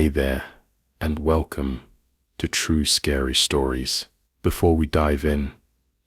Hey there, and welcome to True Scary Stories. Before we dive in,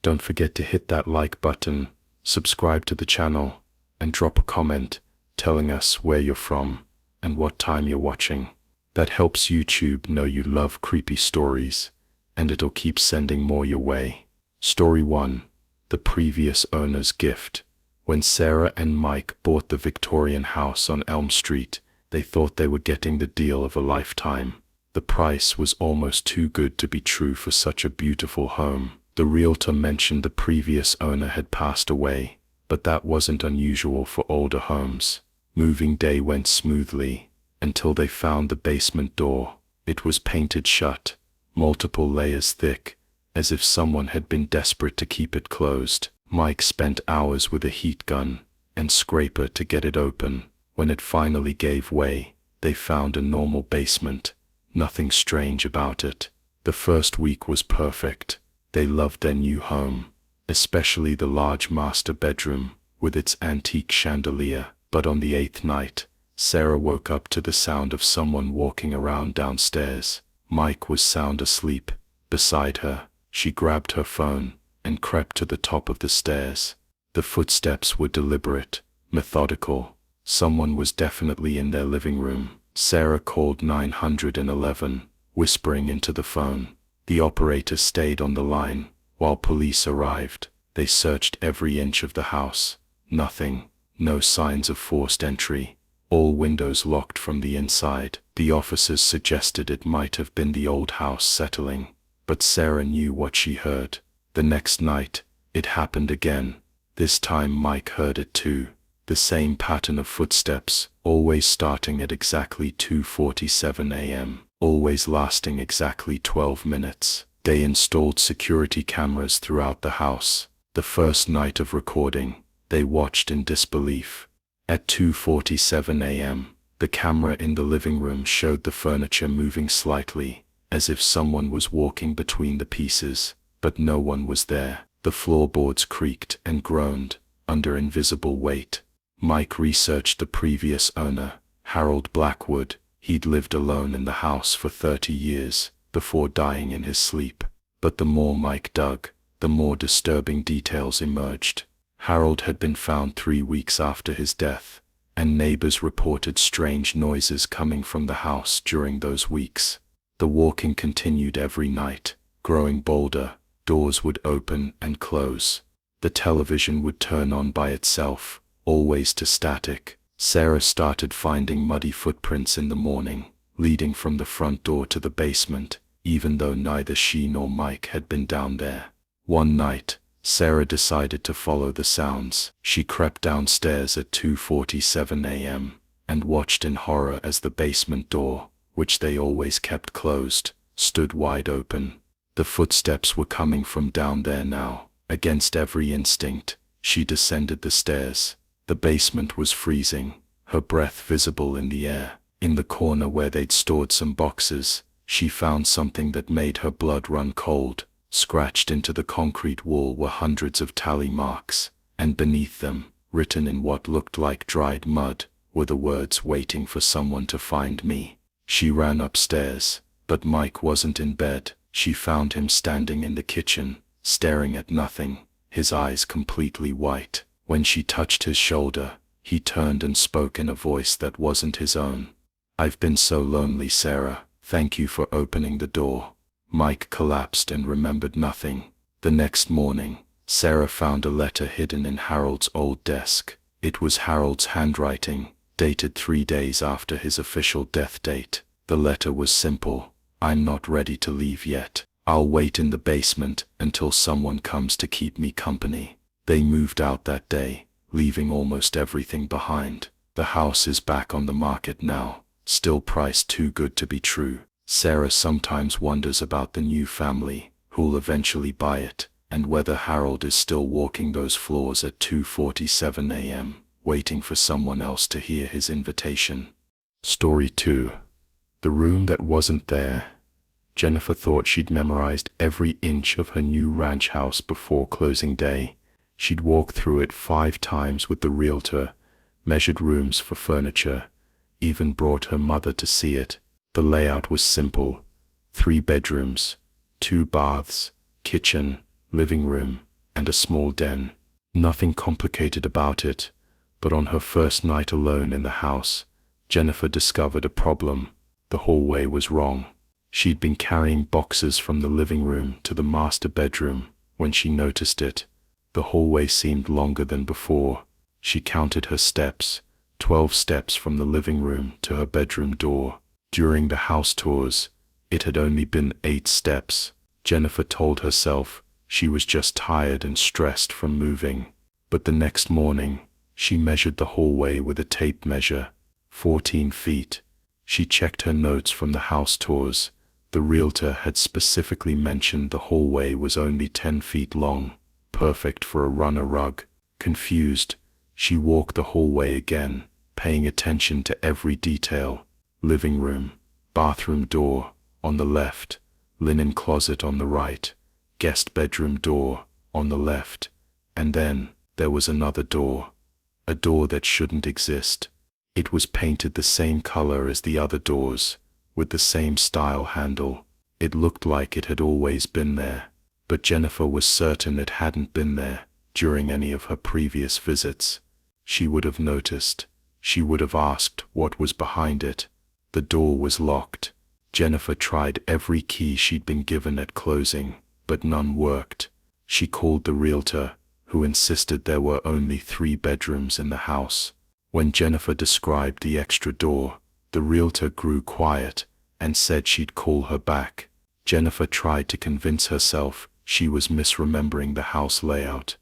don't forget to hit that like button, subscribe to the channel, and drop a comment telling us where you're from and what time you're watching. That helps YouTube know you love creepy stories, and it'll keep sending more your way. Story 1. The Previous Owner's Gift. When Sarah and Mike bought the Victorian house on Elm Street, they thought they were getting the deal of a lifetime. The price was almost too good to be true for such a beautiful home. The realtor mentioned the previous owner had passed away, but that wasn't unusual for older homes. Moving day went smoothly until they found the basement door. It was painted shut, multiple layers thick, as if someone had been desperate to keep it closed. Mike spent hours with a heat gun and scraper to get it open. When it finally gave way, they found a normal basement, nothing strange about it. The first week was perfect. They loved their new home, especially the large master bedroom with its antique chandelier. But on the 8th night, Sarah woke up to the sound of someone walking around downstairs. Mike was sound asleep. Beside her, she grabbed her phone and crept to the top of the stairs. The footsteps were deliberate, methodical. Someone was definitely in their living room. Sarah called 911, whispering into the phone. The operator stayed on the line while police arrived. They searched every inch of the house. Nothing. No signs of forced entry. All windows locked from the inside. The officers suggested it might have been the old house settling, but Sarah knew what she heard. The next night, it happened again. This time Mike heard it too. The same pattern of footsteps, always starting at exactly 2:47 a.m., always lasting exactly 12 minutes. They installed security cameras throughout the house. The first night of recording, they watched in disbelief. At 2:47 a.m., the camera in the living room showed the furniture moving slightly, as if someone was walking between the pieces, but no one was there. The floorboards creaked and groaned under invisible weight. Mike researched the previous owner, Harold Blackwood. He'd lived alone in the house for 30 years before dying in his sleep. But the more Mike dug, the more disturbing details emerged. Harold had been found 3 weeks after his death, and neighbors reported strange noises coming from the house during those weeks. The walking continued every night, growing bolder. Doors would open and close. The television would turn on by itself, always to static. Sarah started finding muddy footprints in the morning, leading from the front door to the basement, even though neither she nor Mike had been down there. One night, Sarah decided to follow the sounds. She crept downstairs at 2:47 a.m. and watched in horror as the basement door, which they always kept closed, stood wide open. The footsteps were coming from down there now. Against every instinct, she descended the stairs. The basement was freezing, her breath visible in the air. In the corner where they'd stored some boxes, she found something that made her blood run cold. Scratched into the concrete wall were hundreds of tally marks, and beneath them, written in what looked like dried mud, were the words "waiting for someone to find me." She ran upstairs, but Mike wasn't in bed. She found him standing in the kitchen, staring at nothing, his eyes completely white. When she touched his shoulder, he turned and spoke in a voice that wasn't his own. "I've been so lonely, Sarah. Thank you for opening the door." Mike collapsed and remembered nothing. The next morning, Sarah found a letter hidden in Harold's old desk. It was Harold's handwriting, dated 3 days after his official death date. The letter was simple. "I'm not ready to leave yet. I'll wait in the basement until someone comes to keep me company." They moved out that day, leaving almost everything behind. The house is back on the market now, still priced too good to be true. Sarah sometimes wonders about the new family, who'll eventually buy it, and whether Harold is still walking those floors at 2:47 a.m., waiting for someone else to hear his invitation. Story 2. The Room That Wasn't There. Jennifer thought she'd memorized every inch of her new ranch house before closing day. She'd walked through it 5 times with the realtor, measured rooms for furniture, even brought her mother to see it. The layout was simple: 3 bedrooms, 2 baths, kitchen, living room, and a small den. Nothing complicated about it, but on her first night alone in the house, Jennifer discovered a problem. The hallway was wrong. She'd been carrying boxes from the living room to the master bedroom when she noticed it. The hallway seemed longer than before. She counted her steps: 12 steps from the living room to her bedroom door. During the house tours, it had only been 8 steps. Jennifer told herself she was just tired and stressed from moving. But the next morning, she measured the hallway with a tape measure: 14 feet. She checked her notes from the house tours. The realtor had specifically mentioned the hallway was only 10 feet long, perfect for a runner rug. Confused, she walked the hallway again, paying attention to every detail: living room, bathroom door on the left, linen closet on the right, guest bedroom door on the left, and then there was another door, a door that shouldn't exist. It was painted the same color as the other doors, with the same style handle. It looked like it had always been there, but Jennifer was certain it hadn't been there during any of her previous visits. She would have noticed. She would have asked what was behind it. The door was locked. Jennifer tried every key she'd been given at closing, but none worked. She called the realtor, who insisted there were only 3 bedrooms in the house. When Jennifer described the extra door, the realtor grew quiet and said she'd call her back. Jennifer tried to convince herself she was misremembering the house layout.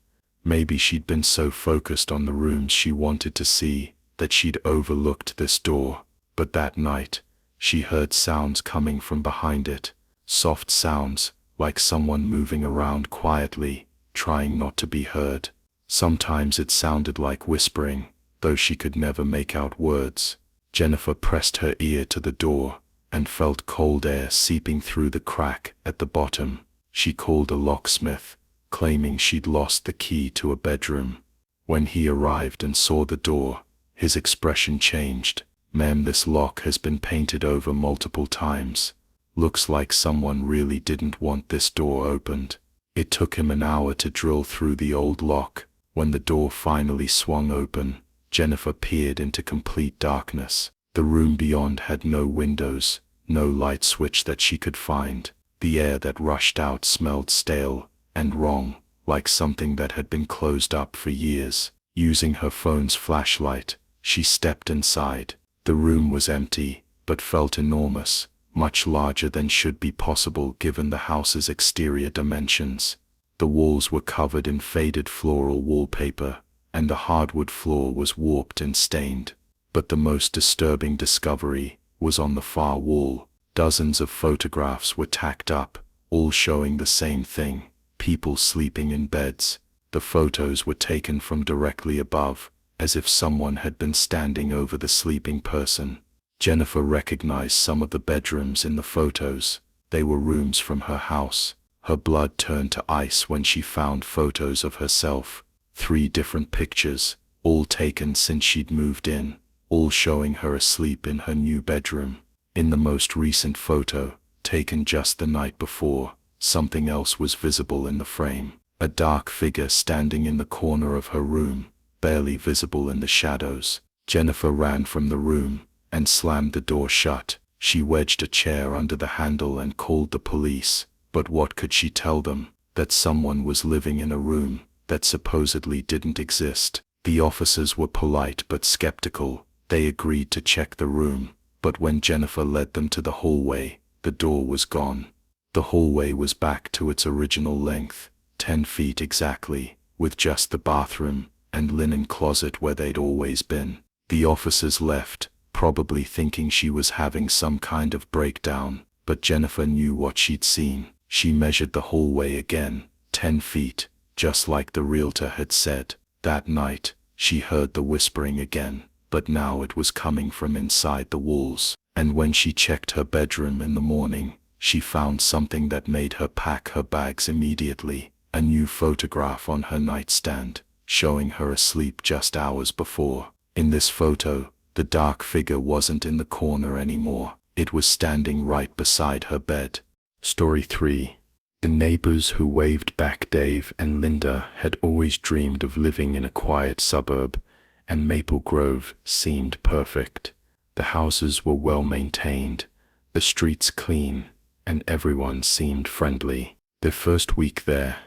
Maybe she'd been so focused on the rooms she wanted to see that she'd overlooked this door. But that night, she heard sounds coming from behind it, soft sounds, like someone moving around quietly, trying not to be heard. Sometimes it sounded like whispering, though she could never make out words. Jennifer pressed her ear to the door and felt cold air seeping through the crack at the bottom. She called a locksmith, claiming she'd lost the key to a bedroom. When he arrived and saw the door, his expression changed. "Ma'am, this lock has been painted over multiple times. Looks like someone really didn't want this door opened." It took him an hour to drill through the old lock. When the door finally swung open, Jennifer peered into complete darkness. The room beyond had no windows, no light switch that she could find. The air that rushed out smelled stale and wrong, like something that had been closed up for years. Using her phone's flashlight, she stepped inside. The room was empty, but felt enormous, much larger than should be possible given the house's exterior dimensions. The walls were covered in faded floral wallpaper, and the hardwood floor was warped and stained. But the most disturbing discovery was on the far wall. Dozens of photographs were tacked up, all showing the same thing: people sleeping in beds. The photos were taken from directly above, as if someone had been standing over the sleeping person. Jennifer recognized some of the bedrooms in the photos. They were rooms from her house. Her blood turned to ice when she found photos of herself. 3 different pictures, all taken since she'd moved in, all showing her asleep in her new bedroom. In the most recent photo, taken just the night before, something else was visible in the frame: a dark figure standing in the corner of her room, barely visible in the shadows. Jennifer ran from the room and slammed the door shut. She wedged a chair under the handle and called the police. But what could she tell them? That someone was living in a room that supposedly didn't exist. The officers were polite but skeptical. They agreed to check the room, but when Jennifer led them to the hallway, the door was gone. The hallway was back to its original length, 10 feet exactly, with just the bathroom and linen closet where they'd always been. The officers left, probably thinking she was having some kind of breakdown, but Jennifer knew what she'd seen. She measured the hallway again, 10 feet, just like the realtor had said. That night, she heard the whispering again, but now it was coming from inside the walls. And when she checked her bedroom in the morning, she found something that made her pack her bags immediately: a new photograph on her nightstand, showing her asleep just hours before. In this photo, the dark figure wasn't in the corner anymore. It was standing right beside her bed. Story 3. The neighbors who waved back. Dave and Linda had always dreamed of living in a quiet suburb, and Maple Grove seemed perfect. The houses were well maintained, the streets clean, and everyone seemed friendly. Their first week there,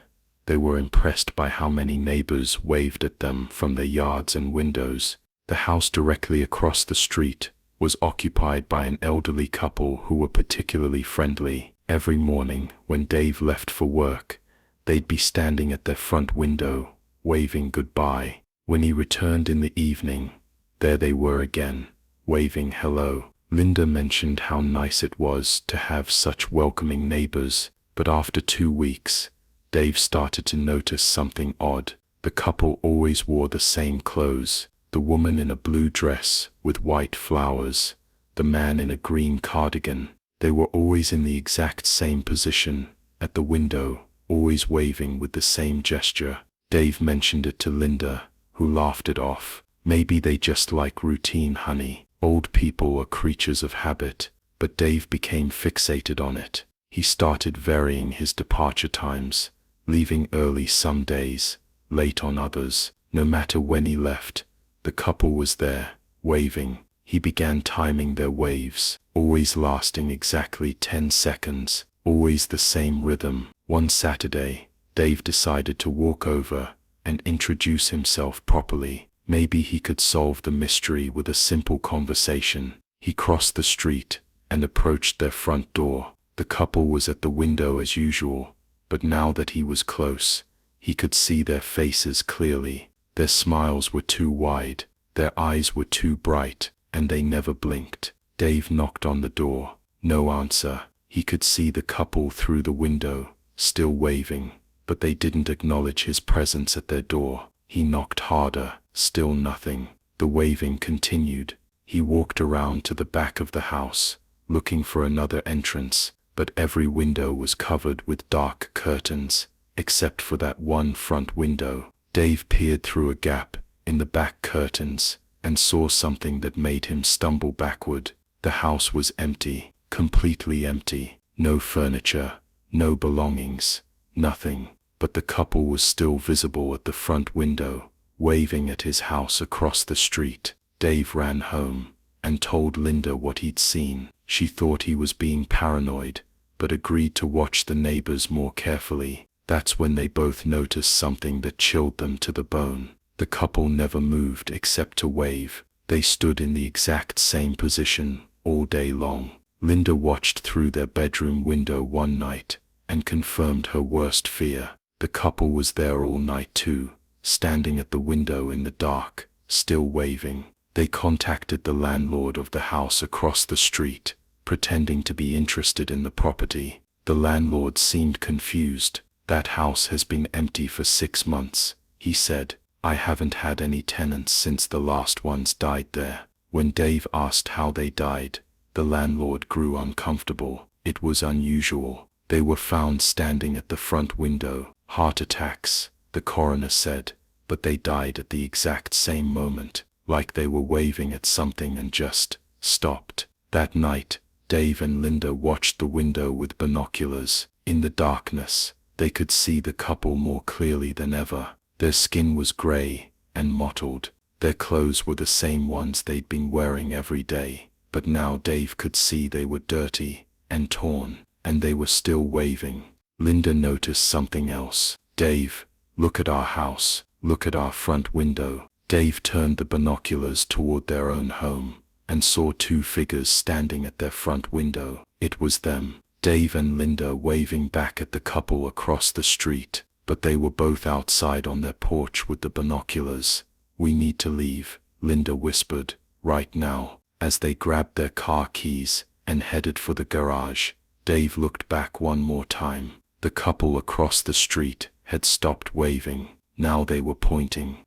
they were impressed by how many neighbors waved at them from their yards and windows. The house directly across the street was occupied by an elderly couple who were particularly friendly. Every morning, when Dave left for work, they'd be standing at their front window, waving goodbye. When he returned in the evening, there they were again, waving hello. Linda mentioned how nice it was to have such welcoming neighbors, but after 2 weeks, Dave started to notice something odd. The couple always wore the same clothes, the woman in a blue dress with white flowers, the man in a green cardigan. They were always in the exact same position, at the window, always waving with the same gesture. Dave mentioned it to Linda, who laughed it off. Maybe they just like routine, honey. Old people are creatures of habit. But Dave became fixated on it. He started varying his departure times, leaving early some days, late on others. No matter when he left, the couple was there, waving. He began timing their waves, always lasting exactly 10 seconds, always the same rhythm. One Saturday, Dave decided to walk over and introduce himself properly. Maybe he could solve the mystery with a simple conversation. He crossed the street and approached their front door. The couple was at the window as usual, but now that he was close, he could see their faces clearly. Their smiles were too wide, their eyes were too bright, and they never blinked. Dave knocked on the door. No answer. He could see the couple through the window, still waving, but they didn't acknowledge his presence at their door. He knocked harder. Still nothing. The waving continued. He walked around to the back of the house, looking for another entrance, but every window was covered with dark curtains, except for that one front window. Dave peered through a gap in the back curtains and saw something that made him stumble backward. The house was empty, completely empty. No furniture, no belongings, nothing. But the couple was still visible at the front window, waving at his house across the street. Dave ran home and told Linda what he'd seen. She thought he was being paranoid, but agreed to watch the neighbors more carefully. That's when they both noticed something that chilled them to the bone. The couple never moved except to wave. They stood in the exact same position all day long. Linda watched through their bedroom window one night and confirmed her worst fear. The couple was there all night too, standing at the window in the dark, still waving. They contacted the landlord of the house across the street, pretending to be interested in the property. The landlord seemed confused. That house has been empty for 6 months, he said. I haven't had any tenants since the last ones died there. When Dave asked how they died, the landlord grew uncomfortable. It was unusual. They were found standing at the front window. Heart attacks, the coroner said, but they died at the exact same moment, like they were waving at something and just stopped. That night, Dave and Linda watched the window with binoculars. In the darkness, they could see the couple more clearly than ever. Their skin was gray and mottled. Their clothes were the same ones they'd been wearing every day, but now Dave could see they were dirty and torn, and they were still waving. Linda noticed something else. Dave, look at our house. Look at our front window. Dave turned the binoculars toward their own home and saw 2 figures standing at their front window. It was them, Dave and Linda, waving back at the couple across the street, but they were both outside on their porch with the binoculars. We need to leave, Linda whispered, right now, as they grabbed their car keys and headed for the garage. Dave looked back one more time. The couple across the street had stopped waving. Now they were pointing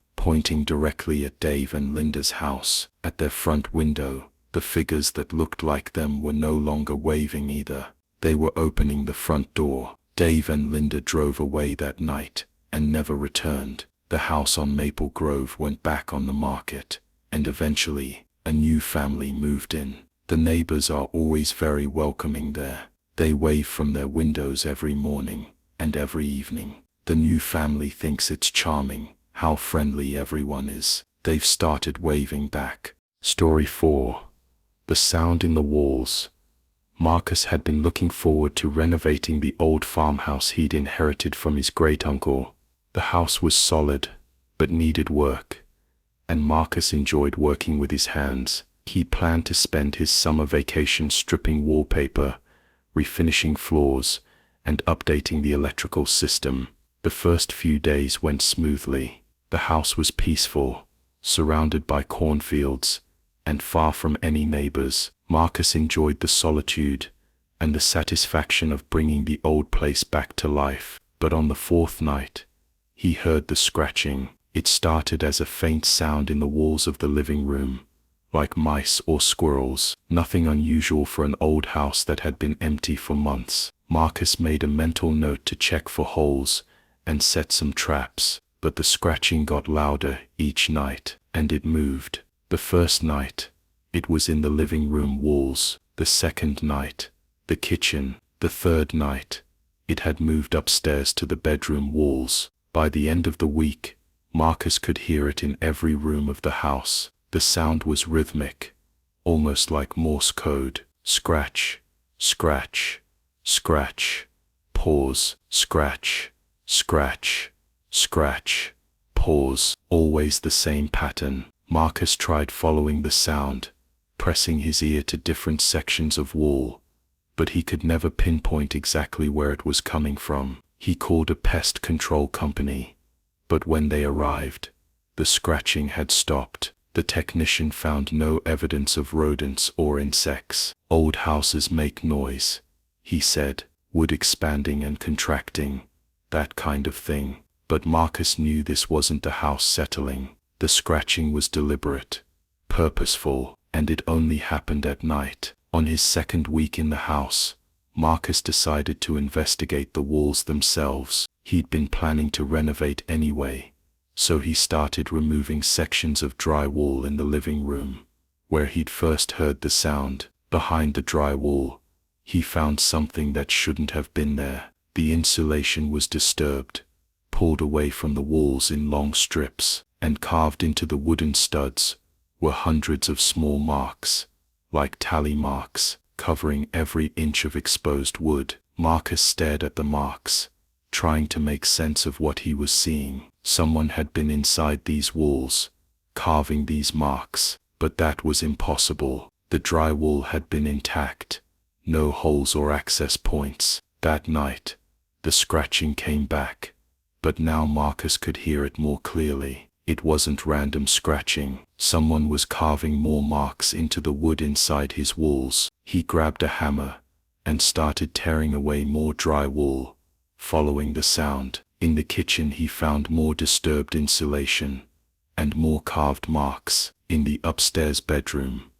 directly at Dave and Linda's house. At their front window, the figures that looked like them were no longer waving either. They were opening the front door. Dave and Linda drove away that night and never returned. The house on Maple Grove went back on the market, and eventually, a new family moved in. The neighbors are always very welcoming there. They wave from their windows every morning and every evening. The new family thinks it's charming how friendly everyone is. They've started waving back. Story 4. The Sound in the Walls. Marcus had been looking forward to renovating the old farmhouse he'd inherited from his great-uncle. The house was solid, but needed work, and Marcus enjoyed working with his hands. He planned to spend his summer vacation stripping wallpaper, refinishing floors, and updating the electrical system. The first few days went smoothly. The house was peaceful, surrounded by cornfields, and far from any neighbors. Marcus enjoyed the solitude and the satisfaction of bringing the old place back to life. But on the fourth night, he heard the scratching. It started as a faint sound in the walls of the living room, like mice or squirrels. Nothing unusual for an old house that had been empty for months. Marcus made a mental note to check for holes and set some traps, but the scratching got louder each night, and it moved. The first night, it was in the living room walls. The second night, the kitchen. The third night, it had moved upstairs to the bedroom walls. By the end of the week, Marcus could hear it in every room of the house. The sound was rhythmic, almost like Morse code. Scratch, scratch, scratch, pause, scratch, scratch, scratch, pause. Always the same pattern. Marcus tried following the sound, pressing his ear to different sections of wall, but he could never pinpoint exactly where it was coming from. He called a pest control company, but when they arrived, the scratching had stopped. The technician found no evidence of rodents or insects. Old houses make noise, he said, wood expanding and contracting, that kind of thing. But Marcus knew this wasn't the house settling. The scratching was deliberate, purposeful, and it only happened at night. On his second week in the house, Marcus decided to investigate the walls themselves. He'd been planning to renovate anyway, so he started removing sections of drywall in the living room, where he'd first heard the sound. Behind the drywall, he found something that shouldn't have been there. The insulation was disturbed, pulled away from the walls in long strips, and carved into the wooden studs were hundreds of small marks, like tally marks, covering every inch of exposed wood. Marcus stared at the marks, trying to make sense of what he was seeing. Someone had been inside these walls, carving these marks, but that was impossible. The drywall had been intact, no holes or access points. That night, the scratching came back, but now Marcus could hear it more clearly. It wasn't random scratching. Someone was carving more marks into the wood inside his walls. He grabbed a hammer and started tearing away more drywall, following the sound. In the kitchen he found more disturbed insulation and more carved marks. In the upstairs bedroom,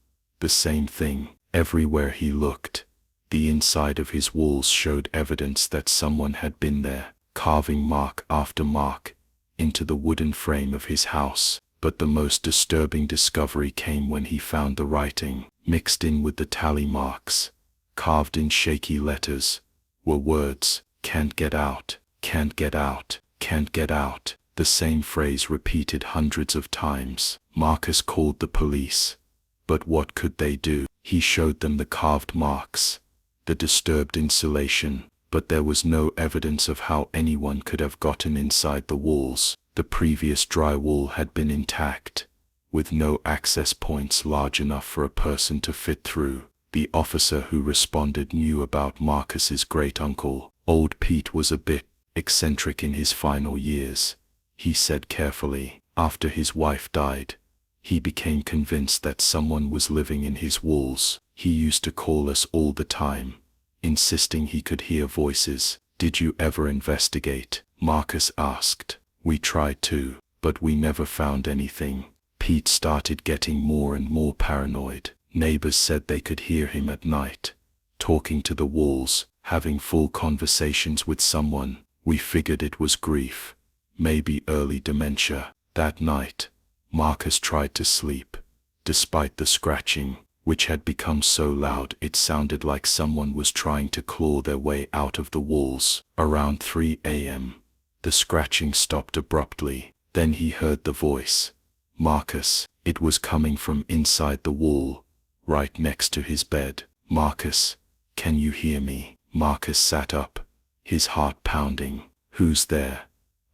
the same thing. Everywhere he looked, the inside of his walls showed evidence that someone had been there, carving mark after mark into the wooden frame of his house. But the most disturbing discovery came when he found the writing. Mixed in with the tally marks, carved in shaky letters, were words: "Can't get out, can't get out, can't get out." The same phrase repeated hundreds of times. Marcus called the police, but what could they do? He showed them the carved marks, the disturbed insulation, but there was no evidence of how anyone could have gotten inside the walls. The previous drywall had been intact, with no access points large enough for a person to fit through. The officer who responded knew about Marcus's great-uncle. Old Pete was a bit eccentric in his final years, he said carefully. After his wife died, he became convinced that someone was living in his walls. He used to call us all the time, insisting he could hear voices. "Did you ever investigate?" Marcus asked. "We tried to, but we never found anything." Pete started getting more and more paranoid. Neighbors said they could hear him at night, talking to the walls, having full conversations with someone. We figured it was grief, maybe early dementia. That night, Marcus tried to sleep, despite the scratching. which had become so loud it sounded like someone was trying to claw their way out of the walls. Around 3 a.m., the scratching stopped abruptly. Then he heard the voice. Marcus. It was coming from inside the wall, right next to his bed. Marcus, can you hear me? Marcus sat up, his heart pounding. Who's there?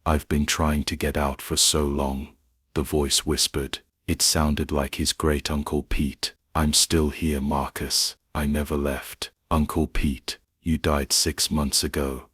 I've been trying to get out for so long, the voice whispered. It sounded like his great-uncle Pete. I'm still here, Marcus. I never left. Uncle Pete, you died 6 months ago.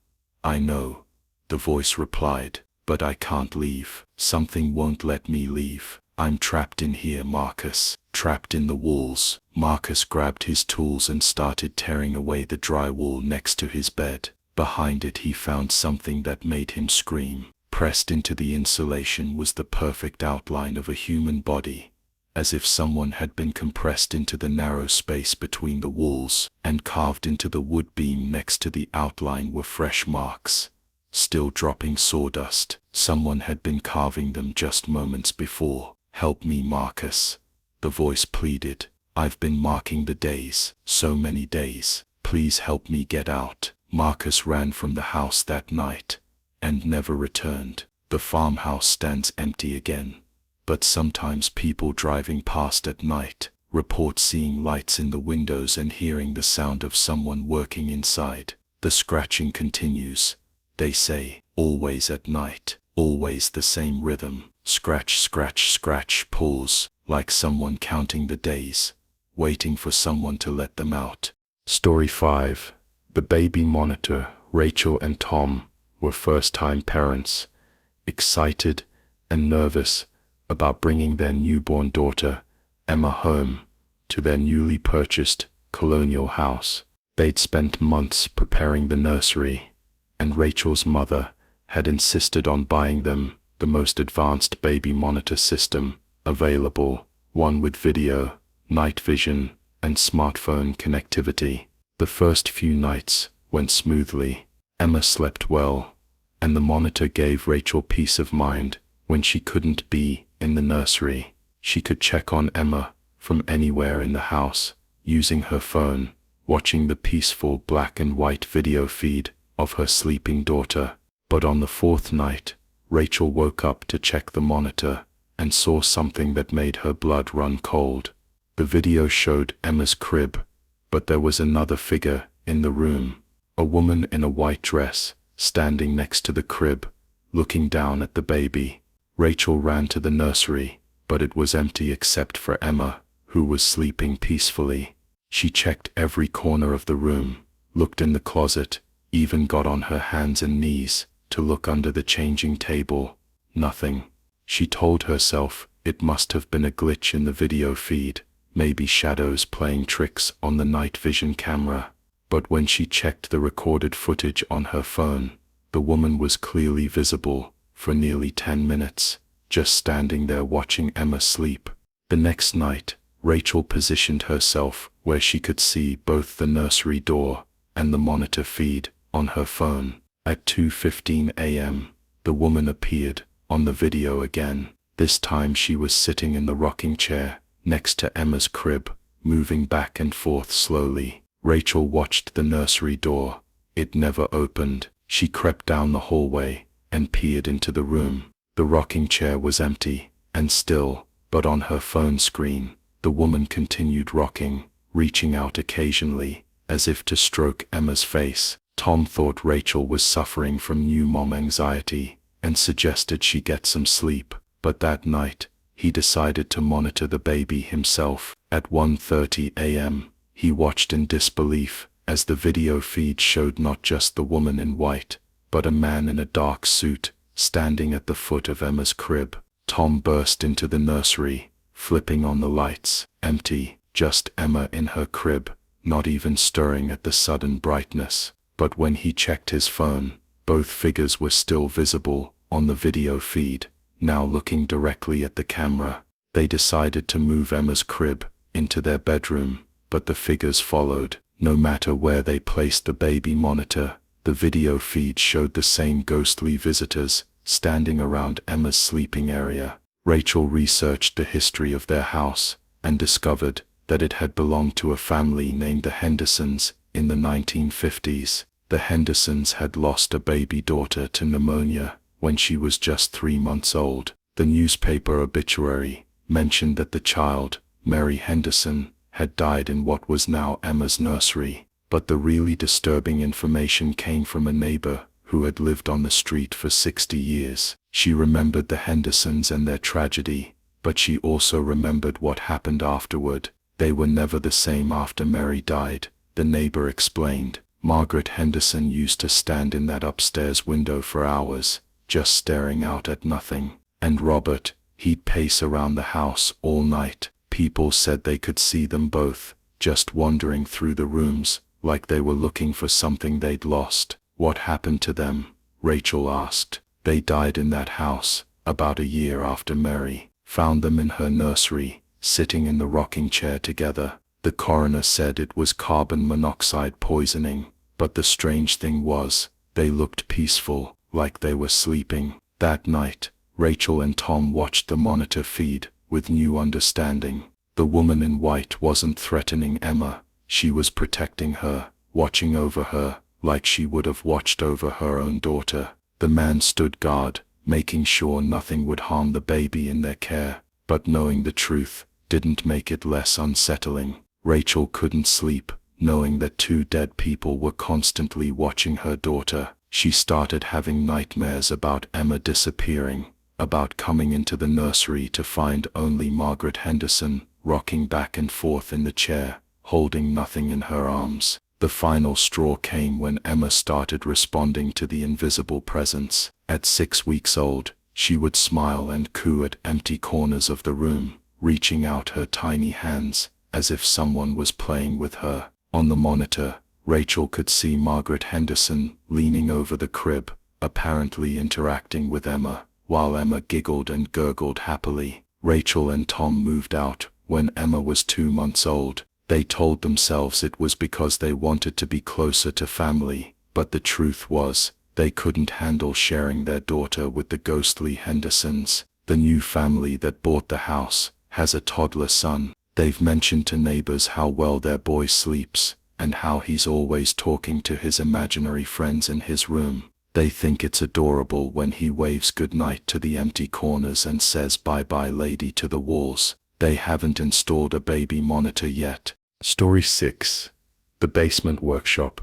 I know, the voice replied, but I can't leave. Something won't let me leave. I'm trapped in here, Marcus. Trapped in the walls. Marcus grabbed his tools and started tearing away the drywall next to his bed. Behind it he found something that made him scream. Pressed into the insulation was the perfect outline of a human body, as if someone had been compressed into the narrow space between the walls, and carved into the wood beam next to the outline were fresh marks, still dropping sawdust. Someone had been carving them just moments before. Help me, Marcus, the voice pleaded. I've been marking the days, so many days. Please help me get out. Marcus ran from the house that night, and never returned. The farmhouse stands empty again, but sometimes people driving past at night report seeing lights in the windows and hearing the sound of someone working inside. The scratching continues. They say, always at night, always the same rhythm. Scratch, scratch, scratch, pulls, like someone counting the days, waiting for someone to let them out. Story 5. The baby monitor. Rachel and Tom were first-time parents, excited and nervous about bringing their newborn daughter, Emma, home to their newly purchased colonial house. They'd spent months preparing the nursery, and Rachel's mother had insisted on buying them the most advanced baby monitor system available, one with video, night vision, and smartphone connectivity. The first few nights went smoothly. Emma slept well, and the monitor gave Rachel peace of mind. When she couldn't be in the nursery, she could check on Emma from anywhere in the house, using her phone, watching the peaceful black and white video feed of her sleeping daughter. But on the 4th night, Rachel woke up to check the monitor and saw something that made her blood run cold. The video showed Emma's crib, but there was another figure in the room, a woman in a white dress, standing next to the crib, looking down at the baby. Rachel ran to the nursery, but it was empty except for Emma, who was sleeping peacefully. She checked every corner of the room, looked in the closet, even got on her hands and knees to look under the changing table. Nothing. She told herself it must have been a glitch in the video feed, maybe shadows playing tricks on the night vision camera. But when she checked the recorded footage on her phone, the woman was clearly visible for nearly 10 minutes, just standing there watching Emma sleep. The next night, Rachel positioned herself where she could see both the nursery door and the monitor feed on her phone. At 2:15 a.m., the woman appeared on the video again. This time she was sitting in the rocking chair next to Emma's crib, moving back and forth slowly. Rachel watched the nursery door. It never opened. She crept down the hallway and peered into the room. The rocking chair was empty and still, but on her phone screen, the woman continued rocking, reaching out occasionally, as if to stroke Emma's face. Tom thought Rachel was suffering from new mom anxiety and suggested she get some sleep, but that night, he decided to monitor the baby himself. At 1:30 a.m., he watched in disbelief as the video feed showed not just the woman in white, but a man in a dark suit, standing at the foot of Emma's crib. Tom burst into the nursery, flipping on the lights. Empty, just Emma in her crib, not even stirring at the sudden brightness. But when he checked his phone, both figures were still visible on the video feed, now looking directly at the camera. They decided to move Emma's crib into their bedroom, but the figures followed. No matter where they placed the baby monitor, the video feed showed the same ghostly visitors standing around Emma's sleeping area. Rachel researched the history of their house and discovered that it had belonged to a family named the Hendersons in the 1950s. The Hendersons had lost a baby daughter to pneumonia when she was just 3 months old. The newspaper obituary mentioned that the child, Mary Henderson, had died in what was now Emma's nursery. But the really disturbing information came from a neighbor who had lived on the street for 60 years. She remembered the Hendersons and their tragedy, but she also remembered what happened afterward. They were never the same after Mary died, the neighbor explained. Margaret Henderson used to stand in that upstairs window for hours, just staring out at nothing. And Robert, he'd pace around the house all night. People said they could see them both, just wandering through the rooms, like they were looking for something they'd lost. What happened to them? Rachel asked. They died in that house, about a year after Mary found them in her nursery, sitting in the rocking chair together. The coroner said it was carbon monoxide poisoning, but the strange thing was, they looked peaceful, like they were sleeping. That night, Rachel and Tom watched the monitor feed with new understanding. The woman in white wasn't threatening Emma, she was protecting her, watching over her, like she would have watched over her own daughter. The man stood guard, making sure nothing would harm the baby in their care, but knowing the truth didn't make it less unsettling. Rachel couldn't sleep, knowing that 2 dead people were constantly watching her daughter. She started having nightmares about Emma disappearing, about coming into the nursery to find only Margaret Henderson, rocking back and forth in the chair, holding nothing in her arms. The final straw came when Emma started responding to the invisible presence. At 6 weeks old, she would smile and coo at empty corners of the room, reaching out her tiny hands, as if someone was playing with her. On the monitor, Rachel could see Margaret Henderson leaning over the crib, apparently interacting with Emma, while Emma giggled and gurgled happily. Rachel and Tom moved out when Emma was 2 months old. They told themselves it was because they wanted to be closer to family, but the truth was, they couldn't handle sharing their daughter with the ghostly Hendersons. The new family that bought the house has a toddler son. They've mentioned to neighbors how well their boy sleeps, and how he's always talking to his imaginary friends in his room. They think it's adorable when he waves goodnight to the empty corners and says bye-bye lady to the walls. They haven't installed a baby monitor yet. Story 6. The Basement Workshop.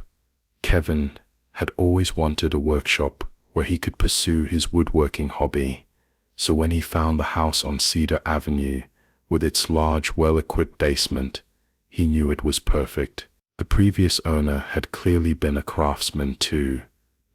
Kevin had always wanted a workshop where he could pursue his woodworking hobby, so when he found the house on Cedar Avenue, with its large, well-equipped basement, he knew it was perfect. The previous owner had clearly been a craftsman too.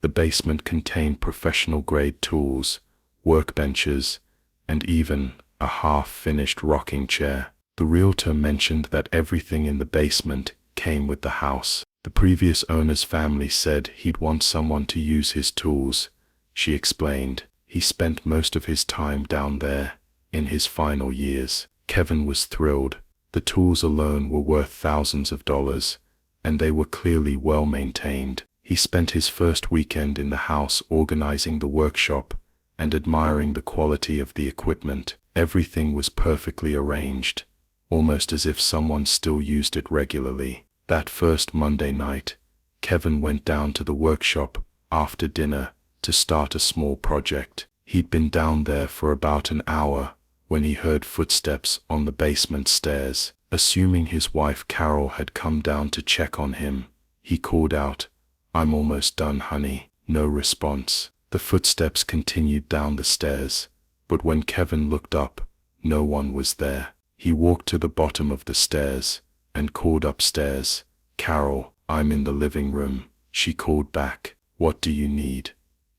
The basement contained professional-grade tools, workbenches, and even a half-finished rocking chair. The realtor mentioned that everything in the basement came with the house. The previous owner's family said he'd want someone to use his tools. She explained, he spent most of his time down there, in his final years. Kevin was thrilled. The tools alone were worth thousands of dollars, and they were clearly well maintained. He spent his first weekend in the house organizing the workshop and admiring the quality of the equipment. Everything was perfectly arranged, almost as if someone still used it regularly. That first Monday night, Kevin went down to the workshop after dinner to start a small project. He'd been down there for about an hour when he heard footsteps on the basement stairs. Assuming his wife Carol had come down to check on him, he called out, "I'm almost done, honey." No response. The footsteps continued down the stairs, but when Kevin looked up, no one was there. He walked to the bottom of the stairs and called upstairs, "Carol, I'm in the living room." She called back, "What do you need?"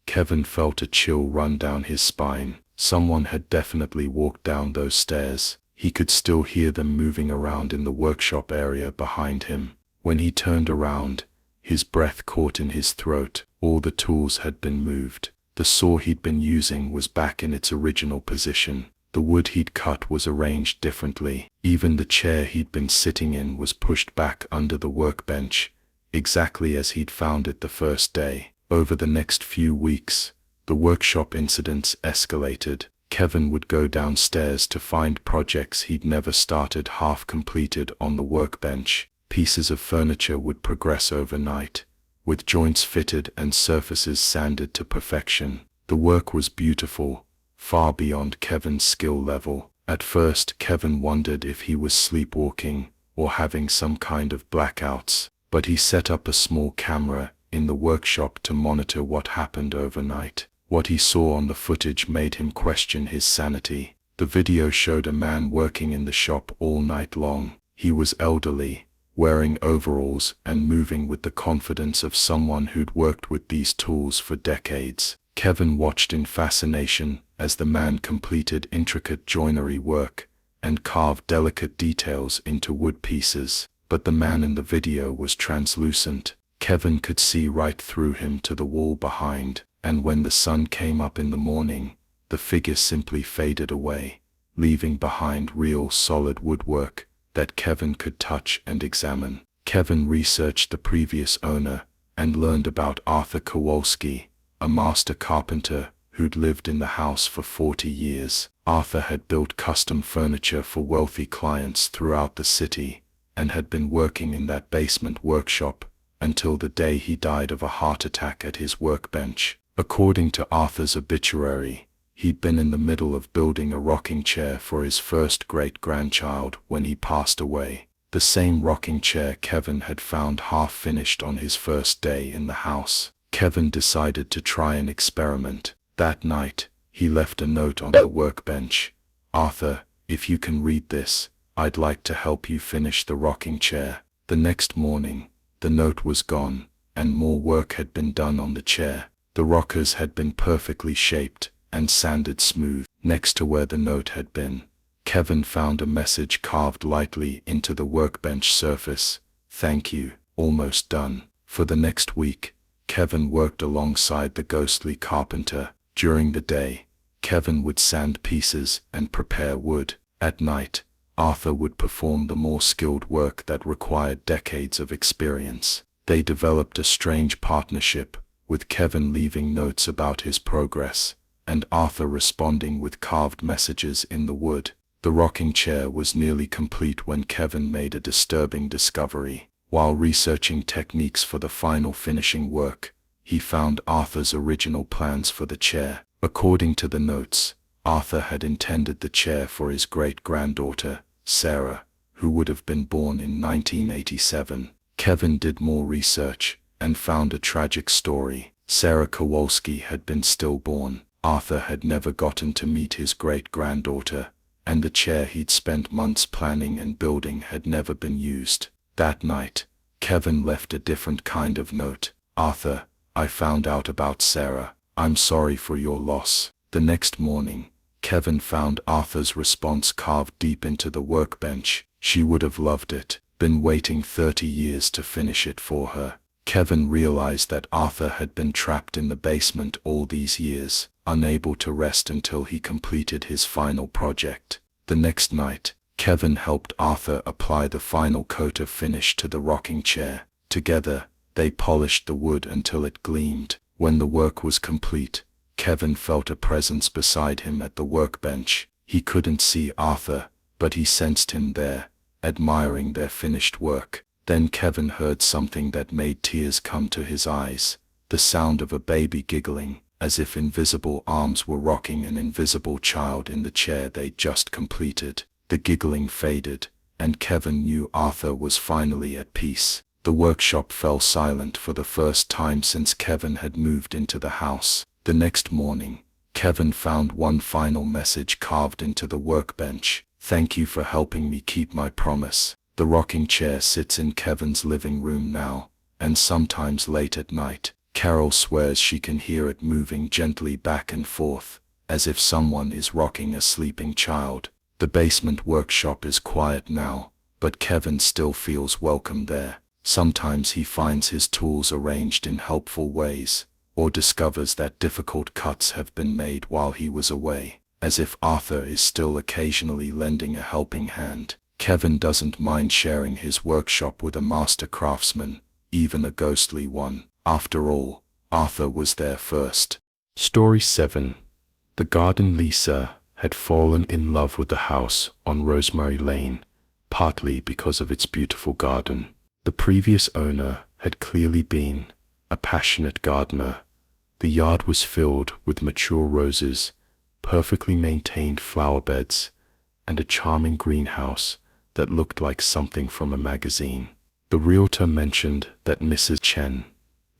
Kevin felt a chill run down his spine. Someone had definitely walked down those stairs. He could still hear them moving around in the workshop area behind him. When he turned around, his breath caught in his throat. All the tools had been moved. The saw he'd been using was back in its original position. The wood he'd cut was arranged differently. Even the chair he'd been sitting in was pushed back under the workbench, exactly as he'd found it the first day. Over the next few weeks, the workshop incidents escalated. Kevin would go downstairs to find projects he'd never started half completed on the workbench. Pieces of furniture would progress overnight, with joints fitted and surfaces sanded to perfection. The work was beautiful, far beyond Kevin's skill level. At first, Kevin wondered if he was sleepwalking or having some kind of blackouts, but he set up a small camera in the workshop to monitor what happened overnight. What he saw on the footage made him question his sanity. The video showed a man working in the shop all night long. He was elderly, wearing overalls and moving with the confidence of someone who'd worked with these tools for decades. Kevin watched in fascination as the man completed intricate joinery work and carved delicate details into wood pieces. But the man in the video was translucent. Kevin could see right through him to the wall behind, and when the sun came up in the morning, the figure simply faded away, leaving behind real solid woodwork that Kevin could touch and examine. Kevin researched the previous owner and learned about Arthur Kowalski, a master carpenter who'd lived in the house for 40 years. Arthur had built custom furniture for wealthy clients throughout the city and had been working in that basement workshop until the day he died of a heart attack at his workbench. According to Arthur's obituary, he'd been in the middle of building a rocking chair for his first great-grandchild when he passed away. The same rocking chair Kevin had found half-finished on his first day in the house. Kevin decided to try an experiment. That night, he left a note on the workbench. "Arthur, if you can read this, I'd like to help you finish the rocking chair." The next morning, the note was gone, and more work had been done on the chair. The rockers had been perfectly shaped and sanded smooth. Next to where the note had been, Kevin found a message carved lightly into the workbench surface. "Thank you, almost done." For the next week, Kevin worked alongside the ghostly carpenter. During the day, Kevin would sand pieces and prepare wood. At night, Arthur would perform the more skilled work that required decades of experience. They developed a strange partnership, with Kevin leaving notes about his progress, and Arthur responding with carved messages in the wood. The rocking chair was nearly complete when Kevin made a disturbing discovery. While researching techniques for the final finishing work, he found Arthur's original plans for the chair. According to the notes, Arthur had intended the chair for his great-granddaughter, Sarah, who would have been born in 1987. Kevin did more research and found a tragic story. Sarah Kowalski had been stillborn. Arthur had never gotten to meet his great-granddaughter, and the chair he'd spent months planning and building had never been used. That night, Kevin left a different kind of note. "Arthur, I found out about Sarah. I'm sorry for your loss." The next morning, Kevin found Arthur's response carved deep into the workbench. She would have loved it. Been waiting 30 years to finish it for her. Kevin realized that Arthur had been trapped in the basement all these years, unable to rest until he completed his final project. The next night, Kevin helped Arthur apply the final coat of finish to the rocking chair. Together, they polished the wood until it gleamed. When the work was complete, Kevin felt a presence beside him at the workbench. He couldn't see Arthur, but he sensed him there, admiring their finished work. Then Kevin heard something that made tears come to his eyes, the sound of a baby giggling, as if invisible arms were rocking an invisible child in the chair they'd just completed. The giggling faded, and Kevin knew Arthur was finally at peace. The workshop fell silent for the first time since Kevin had moved into the house. The next morning, Kevin found one final message carved into the workbench. "Thank you for helping me keep my promise." The rocking chair sits in Kevin's living room now, and sometimes late at night, Carol swears she can hear it moving gently back and forth, as if someone is rocking a sleeping child. The basement workshop is quiet now, but Kevin still feels welcome there. Sometimes he finds his tools arranged in helpful ways, or discovers that difficult cuts have been made while he was away, as if Arthur is still occasionally lending a helping hand. Kevin doesn't mind sharing his workshop with a master craftsman, even a ghostly one. After all, Arthur was there first. Story 7. The Garden Lisa. had fallen in love with the house on Rosemary Lane, partly because of its beautiful garden. The previous owner had clearly been a passionate gardener. The yard was filled with mature roses, perfectly maintained flower beds, and a charming greenhouse that looked like something from a magazine. The realtor mentioned that Mrs. Chen,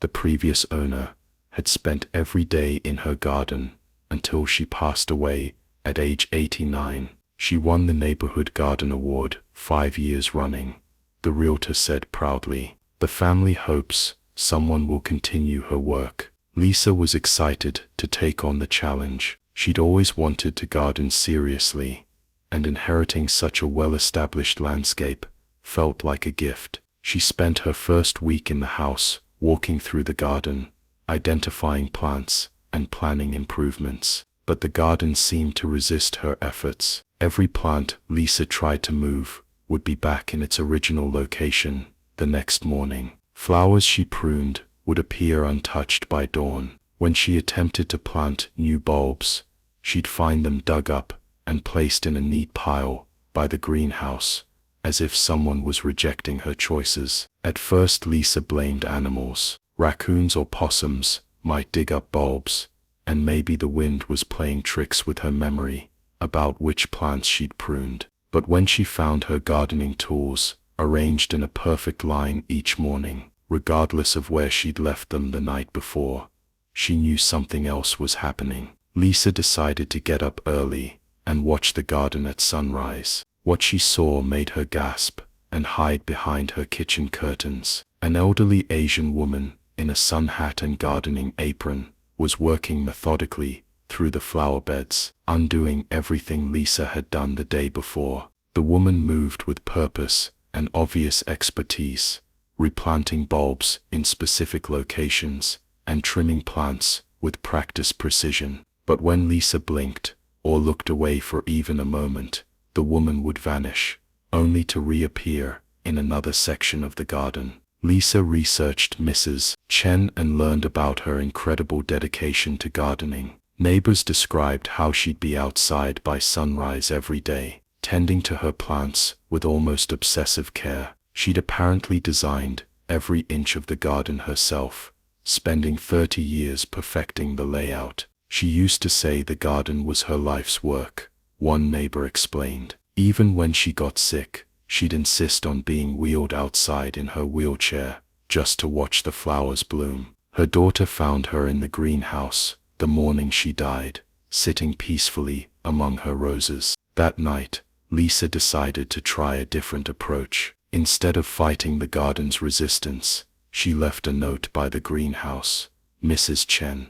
the previous owner, had spent every day in her garden until she passed away at age 89. She won the Neighborhood Garden Award 5 years running, the realtor said proudly. The family hopes someone will continue her work. Lisa was excited to take on the challenge. She'd always wanted to garden seriously, and inheriting such a well-established landscape felt like a gift. She spent her first week in the house walking through the garden, identifying plants and planning improvements. But the garden seemed to resist her efforts. Every plant Lisa tried to move would be back in its original location the next morning. Flowers she pruned would appear untouched by dawn. When she attempted to plant new bulbs, she'd find them dug up and placed in a neat pile by the greenhouse, as if someone was rejecting her choices. At first Lisa blamed animals. Raccoons or possums might dig up bulbs, and maybe the wind was playing tricks with her memory about which plants she'd pruned. But when she found her gardening tools arranged in a perfect line each morning, regardless of where she'd left them the night before, she knew something else was happening. Lisa decided to get up early and watch the garden at sunrise. What she saw made her gasp and hide behind her kitchen curtains. An elderly Asian woman in a sun hat and gardening apron was working methodically through the flower beds, undoing everything Lisa had done the day before. The woman moved with purpose and obvious expertise, replanting bulbs in specific locations and trimming plants with practiced precision. But when Lisa blinked or looked away for even a moment, the woman would vanish, only to reappear in another section of the garden. Lisa researched Mrs. Chen and learned about her incredible dedication to gardening. Neighbors described how she'd be outside by sunrise every day, tending to her plants with almost obsessive care. She'd apparently designed every inch of the garden herself, spending 30 years perfecting the layout. She used to say the garden was her life's work, one neighbor explained. Even when she got sick, she'd insist on being wheeled outside in her wheelchair just to watch the flowers bloom. Her daughter found her in the greenhouse the morning she died, sitting peacefully among her roses. That night, Lisa decided to try a different approach. Instead of fighting the garden's resistance, she left a note by the greenhouse. Mrs. Chen,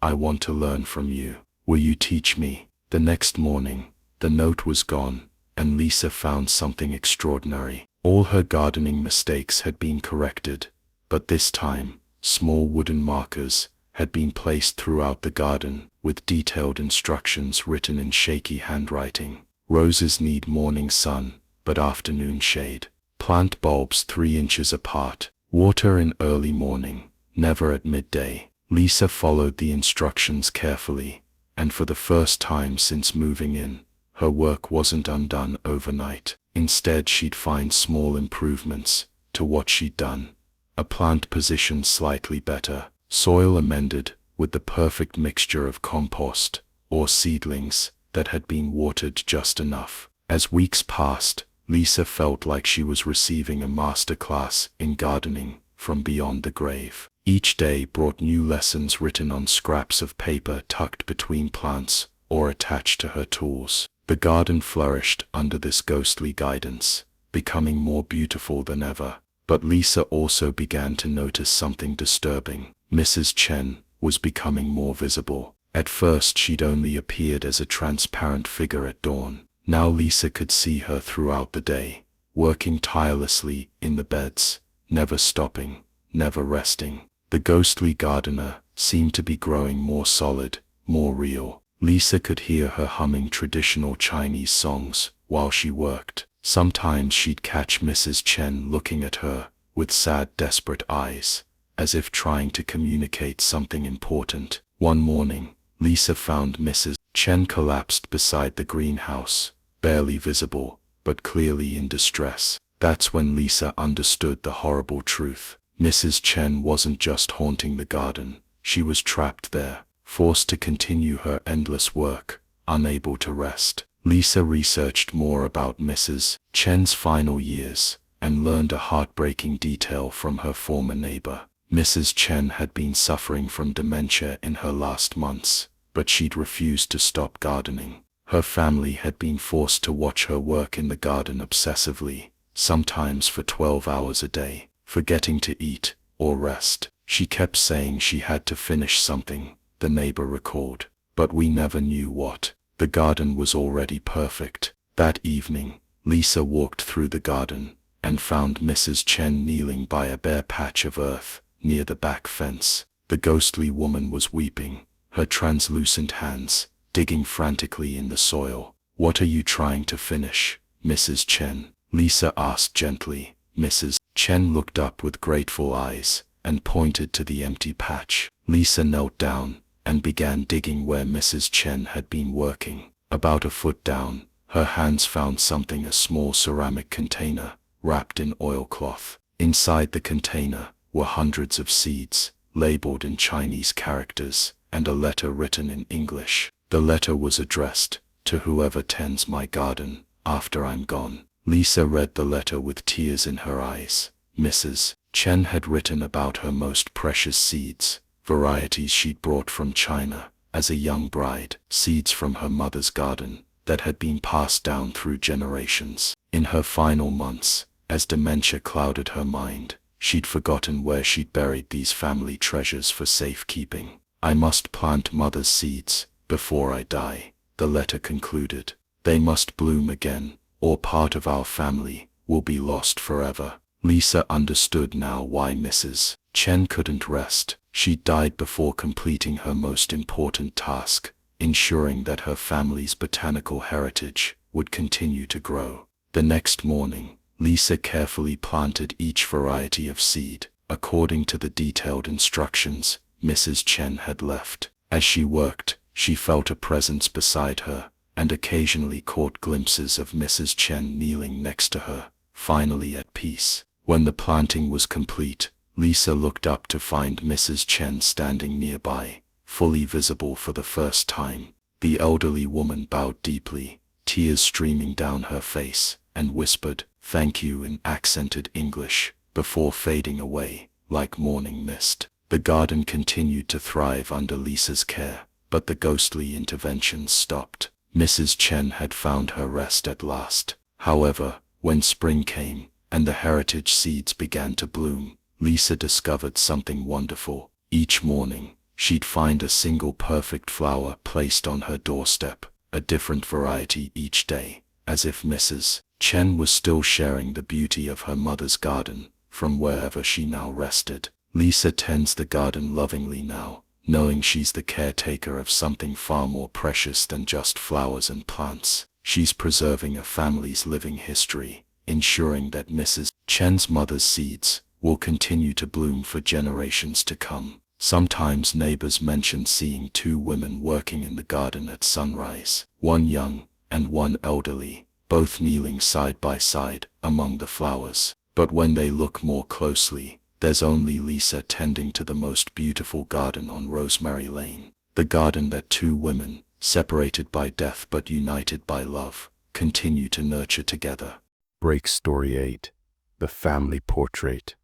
I want to learn from you. Will you teach me? The next morning, the note was gone, and Lisa found something extraordinary. All her gardening mistakes had been corrected, but this time, small wooden markers had been placed throughout the garden with detailed instructions written in shaky handwriting. Roses need morning sun, but afternoon shade. Plant bulbs 3 inches apart. Water in early morning, never at midday. Lisa followed the instructions carefully, and for the first time since moving in, her work wasn't undone overnight. Instead, she'd find small improvements to what she'd done. A plant positioned slightly better, soil amended with the perfect mixture of compost or seedlings that had been watered just enough. As weeks passed, Lisa felt like she was receiving a master class in gardening from beyond the grave. Each day brought new lessons written on scraps of paper tucked between plants or attached to her tools. The garden flourished under this ghostly guidance, becoming more beautiful than ever. But Lisa also began to notice something disturbing. Mrs. Chen was becoming more visible. At first she'd only appeared as a transparent figure at dawn. Now Lisa could see her throughout the day, working tirelessly in the beds, never stopping, never resting. The ghostly gardener seemed to be growing more solid, more real. Lisa could hear her humming traditional Chinese songs while she worked. Sometimes she'd catch Mrs. Chen looking at her with sad, desperate eyes, as if trying to communicate something important. One morning, Lisa found Mrs. Chen collapsed beside the greenhouse, barely visible, but clearly in distress. That's when Lisa understood the horrible truth. Mrs. Chen wasn't just haunting the garden, she was trapped there, forced to continue her endless work, unable to rest. Lisa researched more about Mrs. Chen's final years, and learned a heartbreaking detail from her former neighbor. Mrs. Chen had been suffering from dementia in her last months, but she'd refused to stop gardening. Her family had been forced to watch her work in the garden obsessively, sometimes for 12 hours a day, forgetting to eat or rest. She kept saying she had to finish something, the neighbor recalled, but we never knew what. The garden was already perfect. That evening, Lisa walked through the garden and found Mrs. Chen kneeling by a bare patch of earth near the back fence. The ghostly woman was weeping, her translucent hands digging frantically in the soil. "What are you trying to finish, Mrs. Chen?" Lisa asked gently. Mrs. Chen looked up with grateful eyes and pointed to the empty patch. Lisa knelt down and began digging where Mrs. Chen had been working. About a foot down, her hands found something, a small ceramic container wrapped in oilcloth. Inside the container were hundreds of seeds, labeled in Chinese characters, and a letter written in English. The letter was addressed to whoever tends my garden after I'm gone. Lisa read the letter with tears in her eyes. Mrs. Chen had written about her most precious seeds, varieties she'd brought from China as a young bride, seeds from her mother's garden that had been passed down through generations. In her final months, as dementia clouded her mind, she'd forgotten where she'd buried these family treasures for safekeeping. "I must plant mother's seeds before I die," the letter concluded. "They must bloom again, or part of our family will be lost forever." Lisa understood now why Mrs. Chen couldn't rest. She died before completing her most important task, ensuring that her family's botanical heritage would continue to grow. The next morning, Lisa carefully planted each variety of seed, according to the detailed instructions Mrs. Chen had left. As she worked, she felt a presence beside her, and occasionally caught glimpses of Mrs. Chen kneeling next to her, finally at peace. When the planting was complete, Lisa looked up to find Mrs. Chen standing nearby, fully visible for the first time. The elderly woman bowed deeply, tears streaming down her face, and whispered, "Thank you," in accented English, before fading away like morning mist. The garden continued to thrive under Lisa's care, but the ghostly interventions stopped. Mrs. Chen had found her rest at last. However, when spring came and the heritage seeds began to bloom, Lisa discovered something wonderful. Each morning, she'd find a single perfect flower placed on her doorstep, a different variety each day, as if Mrs. Chen was still sharing the beauty of her mother's garden from wherever she now rested. Lisa tends the garden lovingly now, knowing she's the caretaker of something far more precious than just flowers and plants. She's preserving a family's living history, ensuring that Mrs. Chen's mother's seeds will continue to bloom for generations to come. Sometimes neighbors mention seeing two women working in the garden at sunrise, one young and one elderly, both kneeling side by side among the flowers. But when they look more closely, there's only Lisa tending to the most beautiful garden on Rosemary Lane. The garden that two women, separated by death but united by love, continue to nurture together. Break Story 8. The Family Portrait.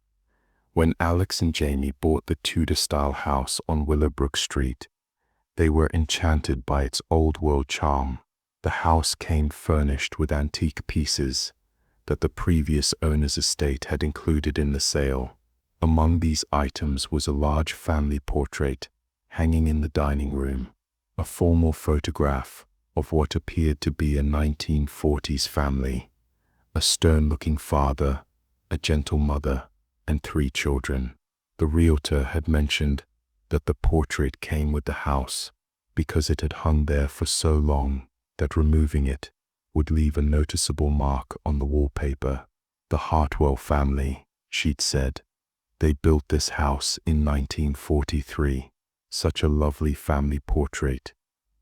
When Alex and Jamie bought the Tudor-style house on Willowbrook Street, they were enchanted by its old-world charm. The house came furnished with antique pieces that the previous owner's estate had included in the sale. Among these items was a large family portrait hanging in the dining room, a formal photograph of what appeared to be a 1940s family, a stern-looking father, a gentle mother, and 3 children. The realtor had mentioned that the portrait came with the house because it had hung there for so long that removing it would leave a noticeable mark on the wallpaper. "The Hartwell family," she'd said. "They built this house in 1943. Such a lovely family portrait.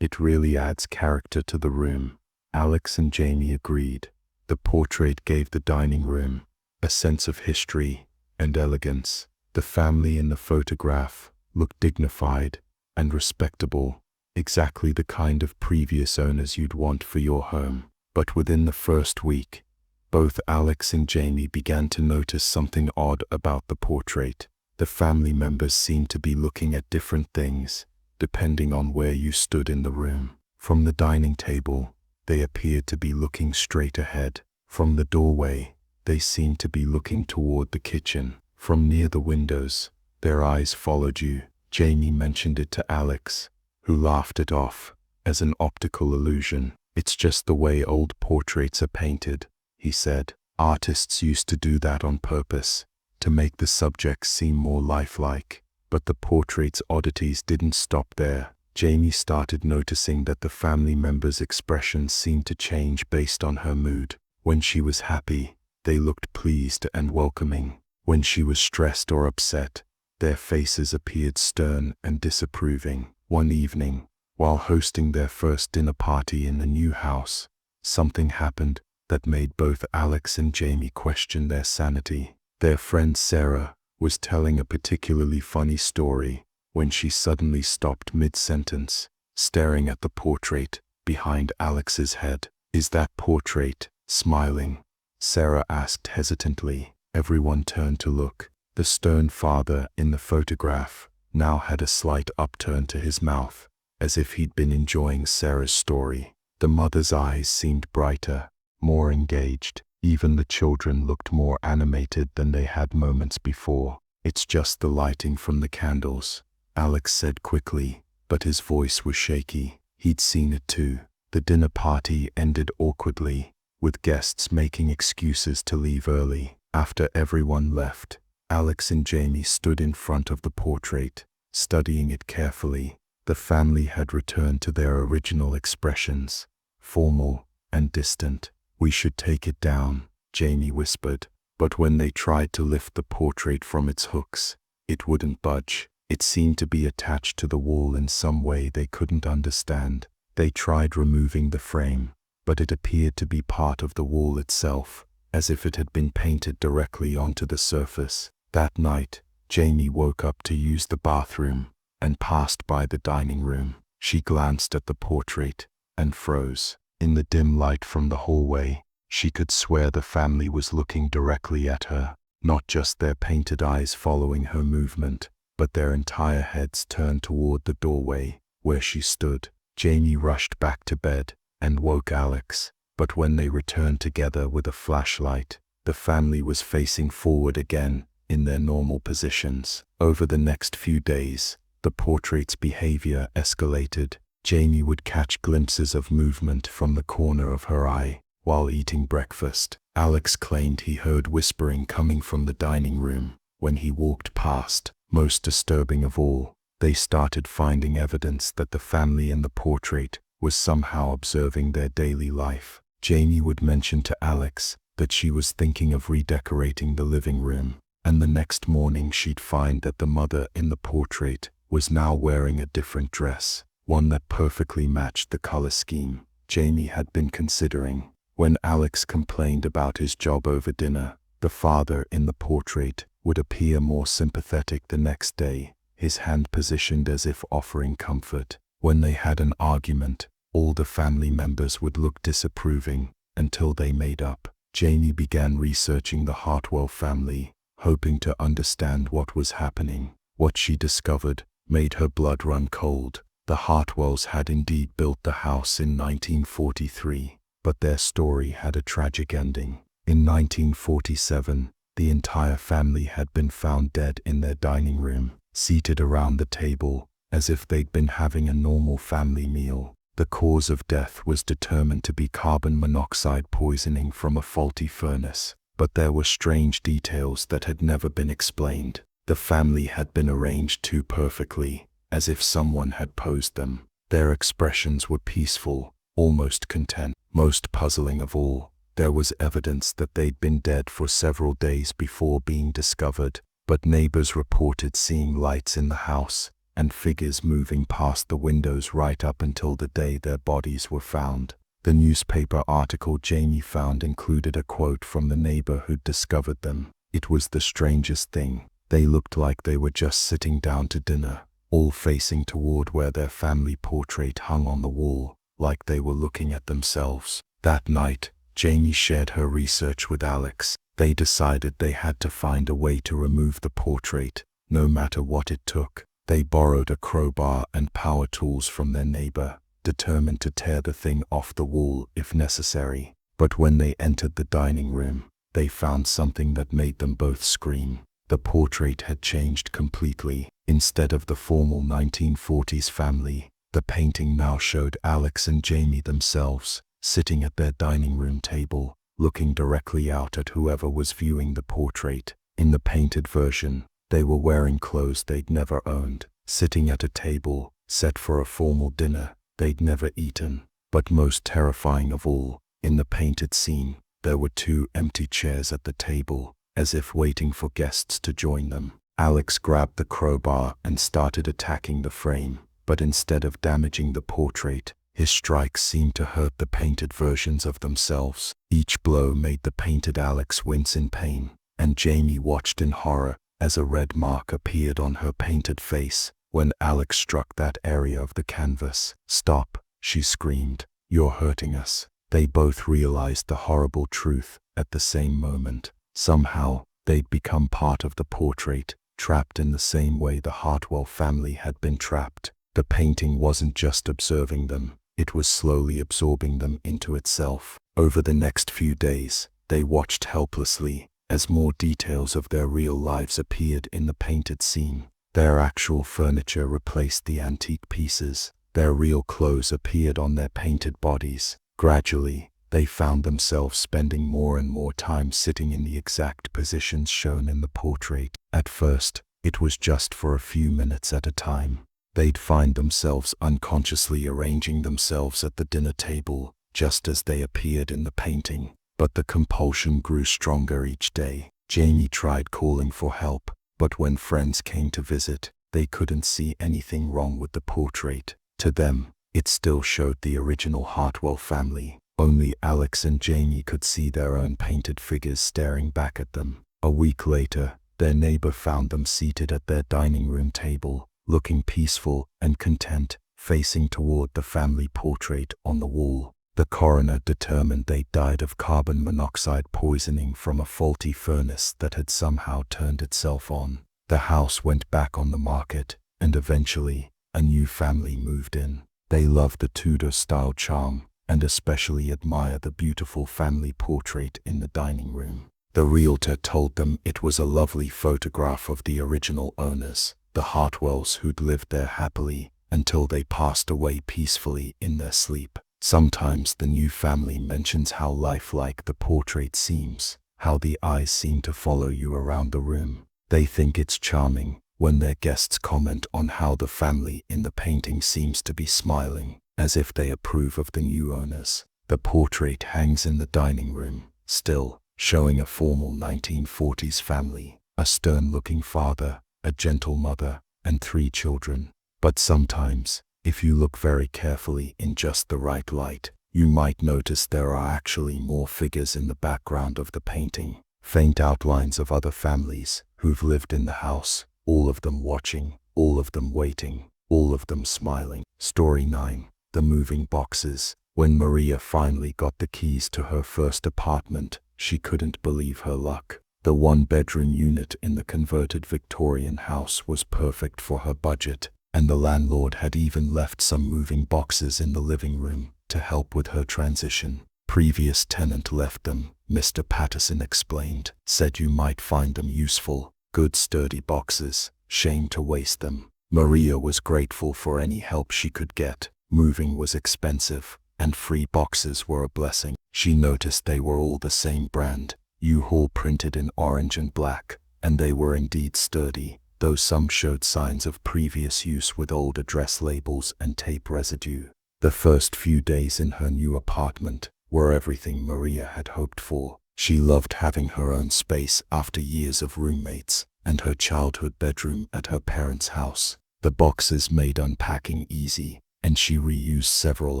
It really adds character to the room. Alex and Jamie agreed. The portrait gave the dining room a sense of history and elegance. The family in the photograph looked dignified and respectable, exactly the kind of previous owners you'd want for your home. But within the first week, both Alex and Jamie began to notice something odd about the portrait. The family members seemed to be looking at different things, depending on where you stood in the room. From the dining table, they appeared to be looking straight ahead. From the doorway, they seemed to be looking toward the kitchen. From near the windows, their eyes followed you. Jamie mentioned it to Alex, who laughed it off as an optical illusion. "It's just the way old portraits are painted," he said. "Artists used to do that on purpose, to make the subjects seem more lifelike." But the portrait's oddities didn't stop there. Jamie started noticing that the family members' expressions seemed to change based on her mood. When she was happy, they looked pleased and welcoming. When she was stressed or upset, their faces appeared stern and disapproving. One evening, while hosting their first dinner party in the new house, something happened that made both Alex and Jamie question their sanity. Their friend Sarah was telling a particularly funny story when she suddenly stopped mid-sentence, staring at the portrait behind Alex's head. "Is that portrait smiling?" Sarah asked hesitantly. Everyone turned to look. The stern father in the photograph now had a slight upturn to his mouth, as if he'd been enjoying Sarah's story. The mother's eyes seemed brighter, more engaged. Even the children looked more animated than they had moments before. "It's just the lighting from the candles," Alex said quickly, but his voice was shaky. He'd seen it too. The dinner party ended awkwardly, with guests making excuses to leave early. After everyone left, Alex and Jamie stood in front of the portrait, studying it carefully. The family had returned to their original expressions, formal and distant. "We should take it down," Jamie whispered. But when they tried to lift the portrait from its hooks, it wouldn't budge. It seemed to be attached to the wall in some way they couldn't understand. They tried removing the frame, but it appeared to be part of the wall itself, as if it had been painted directly onto the surface. That night, Jamie woke up to use the bathroom and passed by the dining room. She glanced at the portrait and froze. In the dim light from the hallway, she could swear the family was looking directly at her, not just their painted eyes following her movement, but their entire heads turned toward the doorway where she stood. Jamie rushed back to bed and woke Alex, but when they returned together with a flashlight, the family was facing forward again in their normal positions. Over the next few days, the portrait's behavior escalated. Jamie would catch glimpses of movement from the corner of her eye while eating breakfast. Alex claimed he heard whispering coming from the dining room when he walked past. Most disturbing of all, they started finding evidence that the family in the portrait was somehow observing their daily life. Jamie would mention to Alex that she was thinking of redecorating the living room, and the next morning she'd find that the mother in the portrait was now wearing a different dress, one that perfectly matched the color scheme Jamie had been considering. When Alex complained about his job over dinner, the father in the portrait would appear more sympathetic the next day, his hand positioned as if offering comfort. When they had an argument, all the family members would look disapproving until they made up. Jamie began researching the Hartwell family, hoping to understand what was happening. What she discovered made her blood run cold. The Hartwells had indeed built the house in 1943, but their story had a tragic ending. In 1947, the entire family had been found dead in their dining room, seated around the table, as if they'd been having a normal family meal. The cause of death was determined to be carbon monoxide poisoning from a faulty furnace, but there were strange details that had never been explained. The family had been arranged too perfectly, as if someone had posed them. Their expressions were peaceful, almost content. Most puzzling of all, there was evidence that they'd been dead for several days before being discovered, but neighbors reported seeing lights in the house and figures moving past the windows right up until the day their bodies were found. The newspaper article Jamie found included a quote from the neighbor who'd discovered them. It was the strangest thing. They looked like they were just sitting down to dinner, all facing toward where their family portrait hung on the wall, like they were looking at themselves. That night, Jamie shared her research with Alex. They decided they had to find a way to remove the portrait, no matter what it took. They borrowed a crowbar and power tools from their neighbor, determined to tear the thing off the wall if necessary. But when they entered the dining room, they found something that made them both scream. The portrait had changed completely. Instead of the formal 1940s family, the painting now showed Alex and Jamie themselves, sitting at their dining room table, looking directly out at whoever was viewing the portrait. In the painted version, they were wearing clothes they'd never owned, sitting at a table, set for a formal dinner they'd never eaten. But most terrifying of all, in the painted scene, there were 2 empty chairs at the table, as if waiting for guests to join them. Alex grabbed the crowbar and started attacking the frame, but instead of damaging the portrait, his strikes seemed to hurt the painted versions of themselves. Each blow made the painted Alex wince in pain, and Jamie watched in horror as a red mark appeared on her painted face when Alex struck that area of the canvas. "Stop," she screamed. "You're hurting us." They both realized the horrible truth at the same moment. Somehow, they'd become part of the portrait, trapped in the same way the Hartwell family had been trapped. The painting wasn't just observing them, it was slowly absorbing them into itself. Over the next few days, they watched helplessly as more details of their real lives appeared in the painted scene. Their actual furniture replaced the antique pieces. Their real clothes appeared on their painted bodies. Gradually, they found themselves spending more and more time sitting in the exact positions shown in the portrait. At first, it was just for a few minutes at a time. They'd find themselves unconsciously arranging themselves at the dinner table, just as they appeared in the painting. But the compulsion grew stronger each day. Jamie tried calling for help, but when friends came to visit, they couldn't see anything wrong with the portrait. To them, it still showed the original Hartwell family. Only Alex and Jamie could see their own painted figures staring back at them. A week later, their neighbor found them seated at their dining room table, looking peaceful and content, facing toward the family portrait on the wall. The coroner determined they died of carbon monoxide poisoning from a faulty furnace that had somehow turned itself on. The house went back on the market, and eventually, a new family moved in. They loved the Tudor-style charm, and especially admired the beautiful family portrait in the dining room. The realtor told them it was a lovely photograph of the original owners, the Hartwells who'd lived there happily until they passed away peacefully in their sleep. Sometimes the new family mentions how lifelike the portrait seems, how the eyes seem to follow you around the room. They think it's charming when their guests comment on how the family in the painting seems to be smiling, as if they approve of the new owners. The portrait hangs in the dining room, still, showing a formal 1940s family, a stern-looking father, a gentle mother, and 3 children. But sometimes, if you look very carefully in just the right light, you might notice there are actually more figures in the background of the painting, faint outlines of other families who've lived in the house, all of them watching, all of them waiting, all of them smiling. Story 9. The moving boxes. When Maria finally got the keys to her first apartment, she couldn't believe her luck. The 1-bedroom unit in the converted Victorian house was perfect for her budget, and the landlord had even left some moving boxes in the living room to help with her transition. Previous tenant left them, Mr. Patterson explained, said you might find them useful, good sturdy boxes, shame to waste them. Maria was grateful for any help she could get. Moving was expensive, and free boxes were a blessing. She noticed they were all the same brand, U-Haul printed in orange and black, and they were indeed sturdy, though some showed signs of previous use with old address labels and tape residue. The first few days in her new apartment were everything Maria had hoped for. She loved having her own space after years of roommates, and her childhood bedroom at her parents' house. The boxes made unpacking easy, and she reused several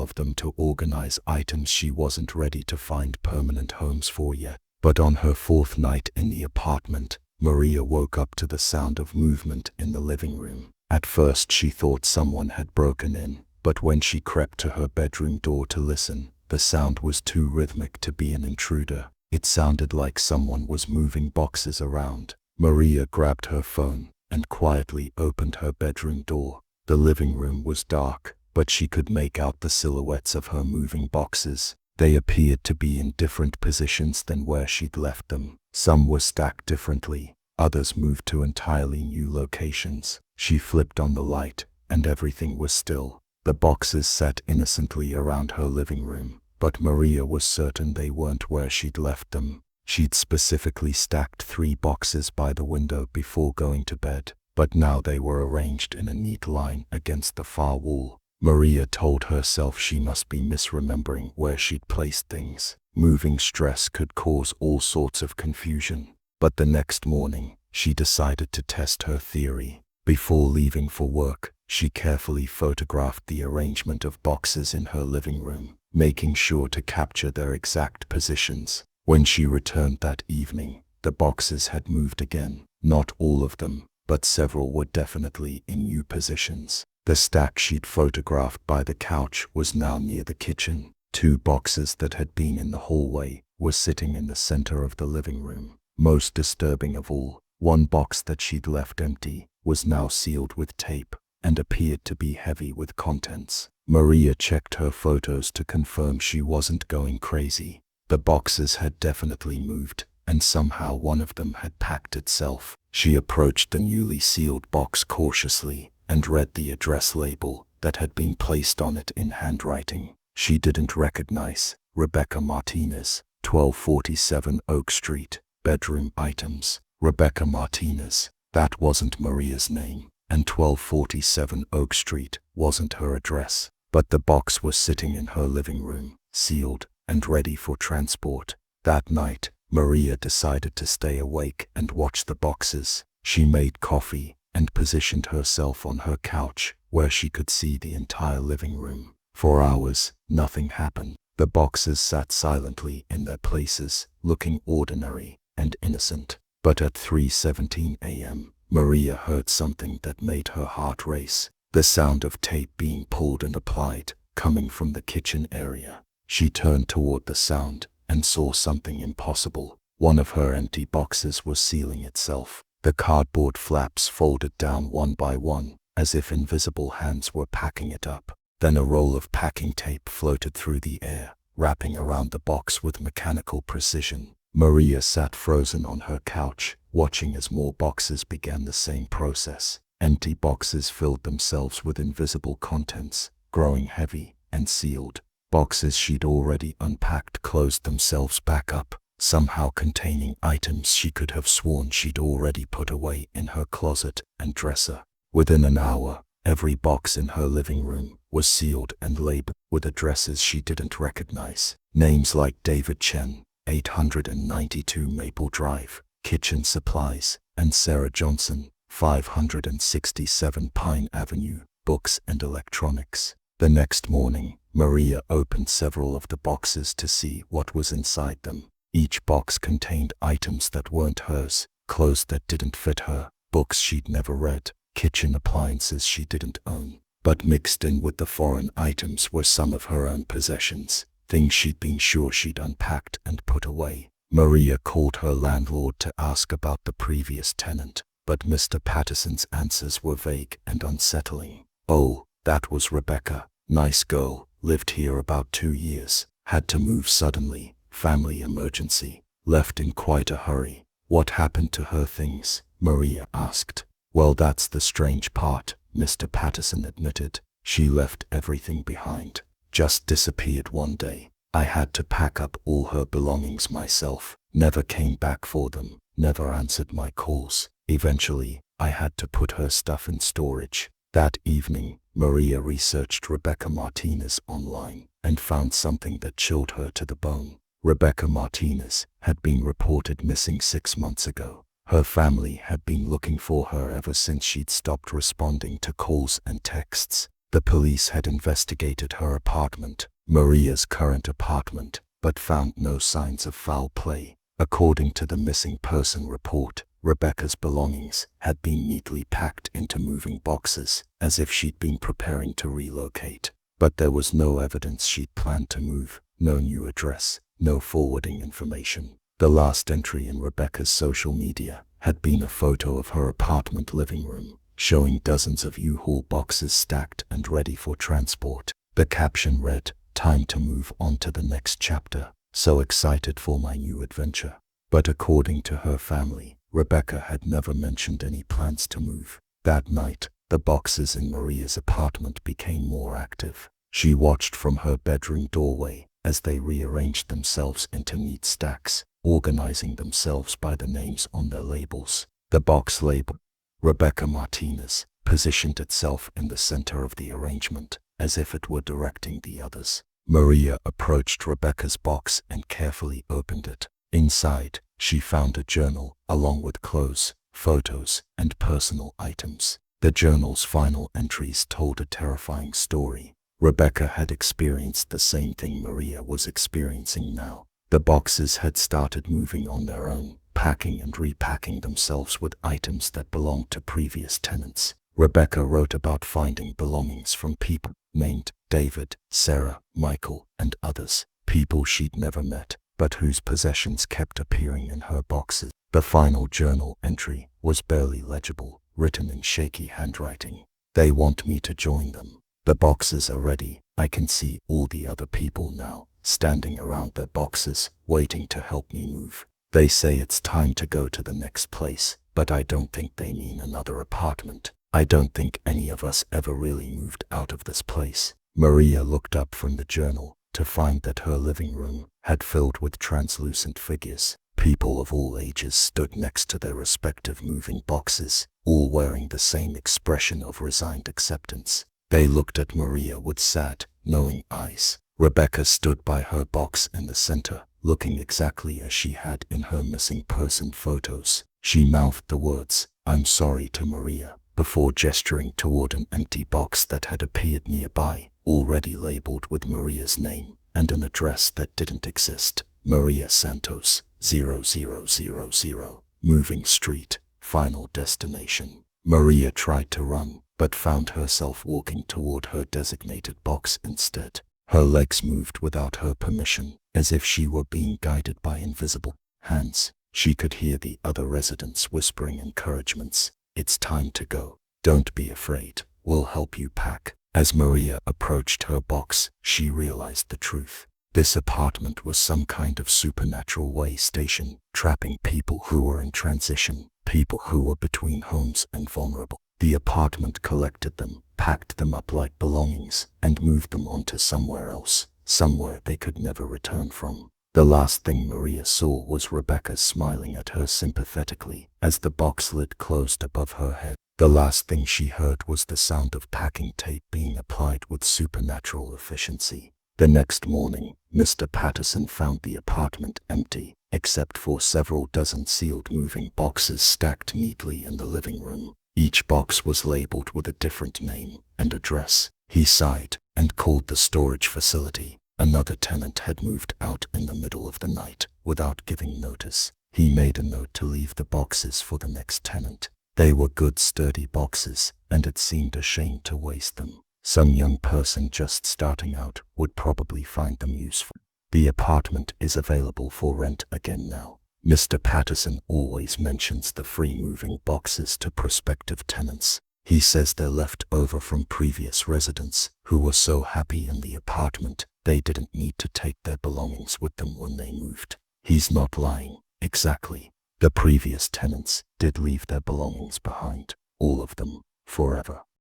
of them to organize items she wasn't ready to find permanent homes for yet. But on her fourth night in the apartment, Maria woke up to the sound of movement in the living room. At first she thought someone had broken in, but when she crept to her bedroom door to listen, the sound was too rhythmic to be an intruder. It sounded like someone was moving boxes around. Maria grabbed her phone and quietly opened her bedroom door. The living room was dark, but she could make out the silhouettes of her moving boxes. They appeared to be in different positions than where she'd left them. Some were stacked differently, others moved to entirely new locations. She flipped on the light, and everything was still. The boxes sat innocently around her living room, but Maria was certain they weren't where she'd left them. She'd specifically stacked 3 boxes by the window before going to bed, but now they were arranged in a neat line against the far wall. Maria told herself she must be misremembering where she'd placed things. Moving stress could cause all sorts of confusion. But the next morning, she decided to test her theory. Before leaving for work, she carefully photographed the arrangement of boxes in her living room, making sure to capture their exact positions. When she returned that evening, the boxes had moved again. Not all of them, but several were definitely in new positions. The stack she'd photographed by the couch was now near the kitchen. 2 boxes that had been in the hallway were sitting in the center of the living room. Most disturbing of all, one box that she'd left empty was now sealed with tape and appeared to be heavy with contents. Maria checked her photos to confirm she wasn't going crazy. The boxes had definitely moved, and somehow one of them had packed itself. She approached the newly sealed box cautiously and read the address label that had been placed on it in handwriting. She didn't recognize Rebecca Martinez, 1247 Oak Street, bedroom items. Rebecca Martinez, that wasn't Maria's name, and 1247 Oak Street wasn't her address. But the box was sitting in her living room, sealed and ready for transport. That night, Maria decided to stay awake and watch the boxes. She made coffee and positioned herself on her couch where she could see the entire living room. For hours, nothing happened. The boxes sat silently in their places, looking ordinary and innocent. But at 3:17 a.m., Maria heard something that made her heart race. The sound of tape being pulled and applied, coming from the kitchen area. She turned toward the sound and saw something impossible. One of her empty boxes was sealing itself. The cardboard flaps folded down one by one, as if invisible hands were packing it up. Then a roll of packing tape floated through the air, wrapping around the box with mechanical precision. Maria sat frozen on her couch, watching as more boxes began the same process. Empty boxes filled themselves with invisible contents, growing heavy and sealed. Boxes she'd already unpacked closed themselves back up, somehow containing items she could have sworn she'd already put away in her closet and dresser. Within an hour, every box in her living room was sealed and labeled with addresses she didn't recognize. Names like David Chen, 892 Maple Drive, Kitchen Supplies, and Sarah Johnson, 567 Pine Avenue, Books and Electronics. The next morning, Maria opened several of the boxes to see what was inside them. Each box contained items that weren't hers, clothes that didn't fit her, books she'd never read, kitchen appliances she didn't own. But mixed in with the foreign items were some of her own possessions, things she'd been sure she'd unpacked and put away. Maria called her landlord to ask about the previous tenant, but Mr. Patterson's answers were vague and unsettling. Oh, that was Rebecca. Nice girl, lived here about 2 years, had to move suddenly, family emergency, left in quite a hurry. What happened to her things? Maria asked. Well, that's the strange part, Mr. Patterson admitted. She left everything behind, just disappeared one day. I had to pack up all her belongings myself, never came back for them, never answered my calls. Eventually, I had to put her stuff in storage. That evening, Maria researched Rebecca Martinez online and found something that chilled her to the bone. Rebecca Martinez had been reported missing 6 months ago. Her family had been looking for her ever since she'd stopped responding to calls and texts. The police had investigated her apartment, Maria's current apartment, but found no signs of foul play. According to the missing person report, Rebecca's belongings had been neatly packed into moving boxes, as if she'd been preparing to relocate. But there was no evidence she'd planned to move, no new address, no forwarding information. The last entry in Rebecca's social media had been a photo of her apartment living room, showing dozens of U-Haul boxes stacked and ready for transport. The caption read, "Time to move on to the next chapter. So excited for my new adventure." But according to her family, Rebecca had never mentioned any plans to move. That night, the boxes in Maria's apartment became more active. She watched from her bedroom doorway as they rearranged themselves into neat stacks, organizing themselves by the names on their labels. The box label, Rebecca Martinez, positioned itself in the center of the arrangement, as if it were directing the others. Maria approached Rebecca's box and carefully opened it. Inside, she found a journal, along with clothes, photos, and personal items. The journal's final entries told a terrifying story. Rebecca had experienced the same thing Maria was experiencing now. The boxes had started moving on their own, packing and repacking themselves with items that belonged to previous tenants. Rebecca wrote about finding belongings from people named David, Sarah, Michael, and others, people she'd never met, but whose possessions kept appearing in her boxes. The final journal entry was barely legible, written in shaky handwriting. "They want me to join them. The boxes are ready. I can see all the other people now, standing around their boxes, waiting to help me move. They say it's time to go to the next place, but I don't think they mean another apartment. I don't think any of us ever really moved out of this place." Maria looked up from the journal to find that her living room had filled with translucent figures. People of all ages stood next to their respective moving boxes, all wearing the same expression of resigned acceptance. They looked at Maria with sad, knowing eyes. Rebecca stood by her box in the center, looking exactly as she had in her missing person photos. She mouthed the words, "I'm sorry," to Maria, before gesturing toward an empty box that had appeared nearby, already labeled with Maria's name and an address that didn't exist. Maria Santos, 0000, Moving Street, final destination. Maria tried to run, but found herself walking toward her designated box instead. Her legs moved without her permission, as if she were being guided by invisible hands. She could hear the other residents whispering encouragements. "It's time to go. Don't be afraid. We'll help you pack." As Maria approached her box, she realized the truth. This apartment was some kind of supernatural way station, trapping people who were in transition, people who were between homes and vulnerable. The apartment collected them, packed them up like belongings, and moved them on to somewhere else, somewhere they could never return from. The last thing Maria saw was Rebecca smiling at her sympathetically as the box lid closed above her head. The last thing she heard was the sound of packing tape being applied with supernatural efficiency. The next morning, Mr. Patterson found the apartment empty, except for several dozen sealed moving boxes stacked neatly in the living room. Each box was labeled with a different name and address. He sighed and called the storage facility. Another tenant had moved out in the middle of the night without giving notice. He made a note to leave the boxes for the next tenant. They were good, sturdy boxes, and it seemed a shame to waste them. Some young person just starting out would probably find them useful. The apartment is available for rent again now. Mr. Patterson always mentions the free moving boxes to prospective tenants. He says they're left over from previous residents who were so happy in the apartment they didn't need to take their belongings with them when they moved. He's not lying. Exactly. The previous tenants did leave their belongings behind, all of them, forever.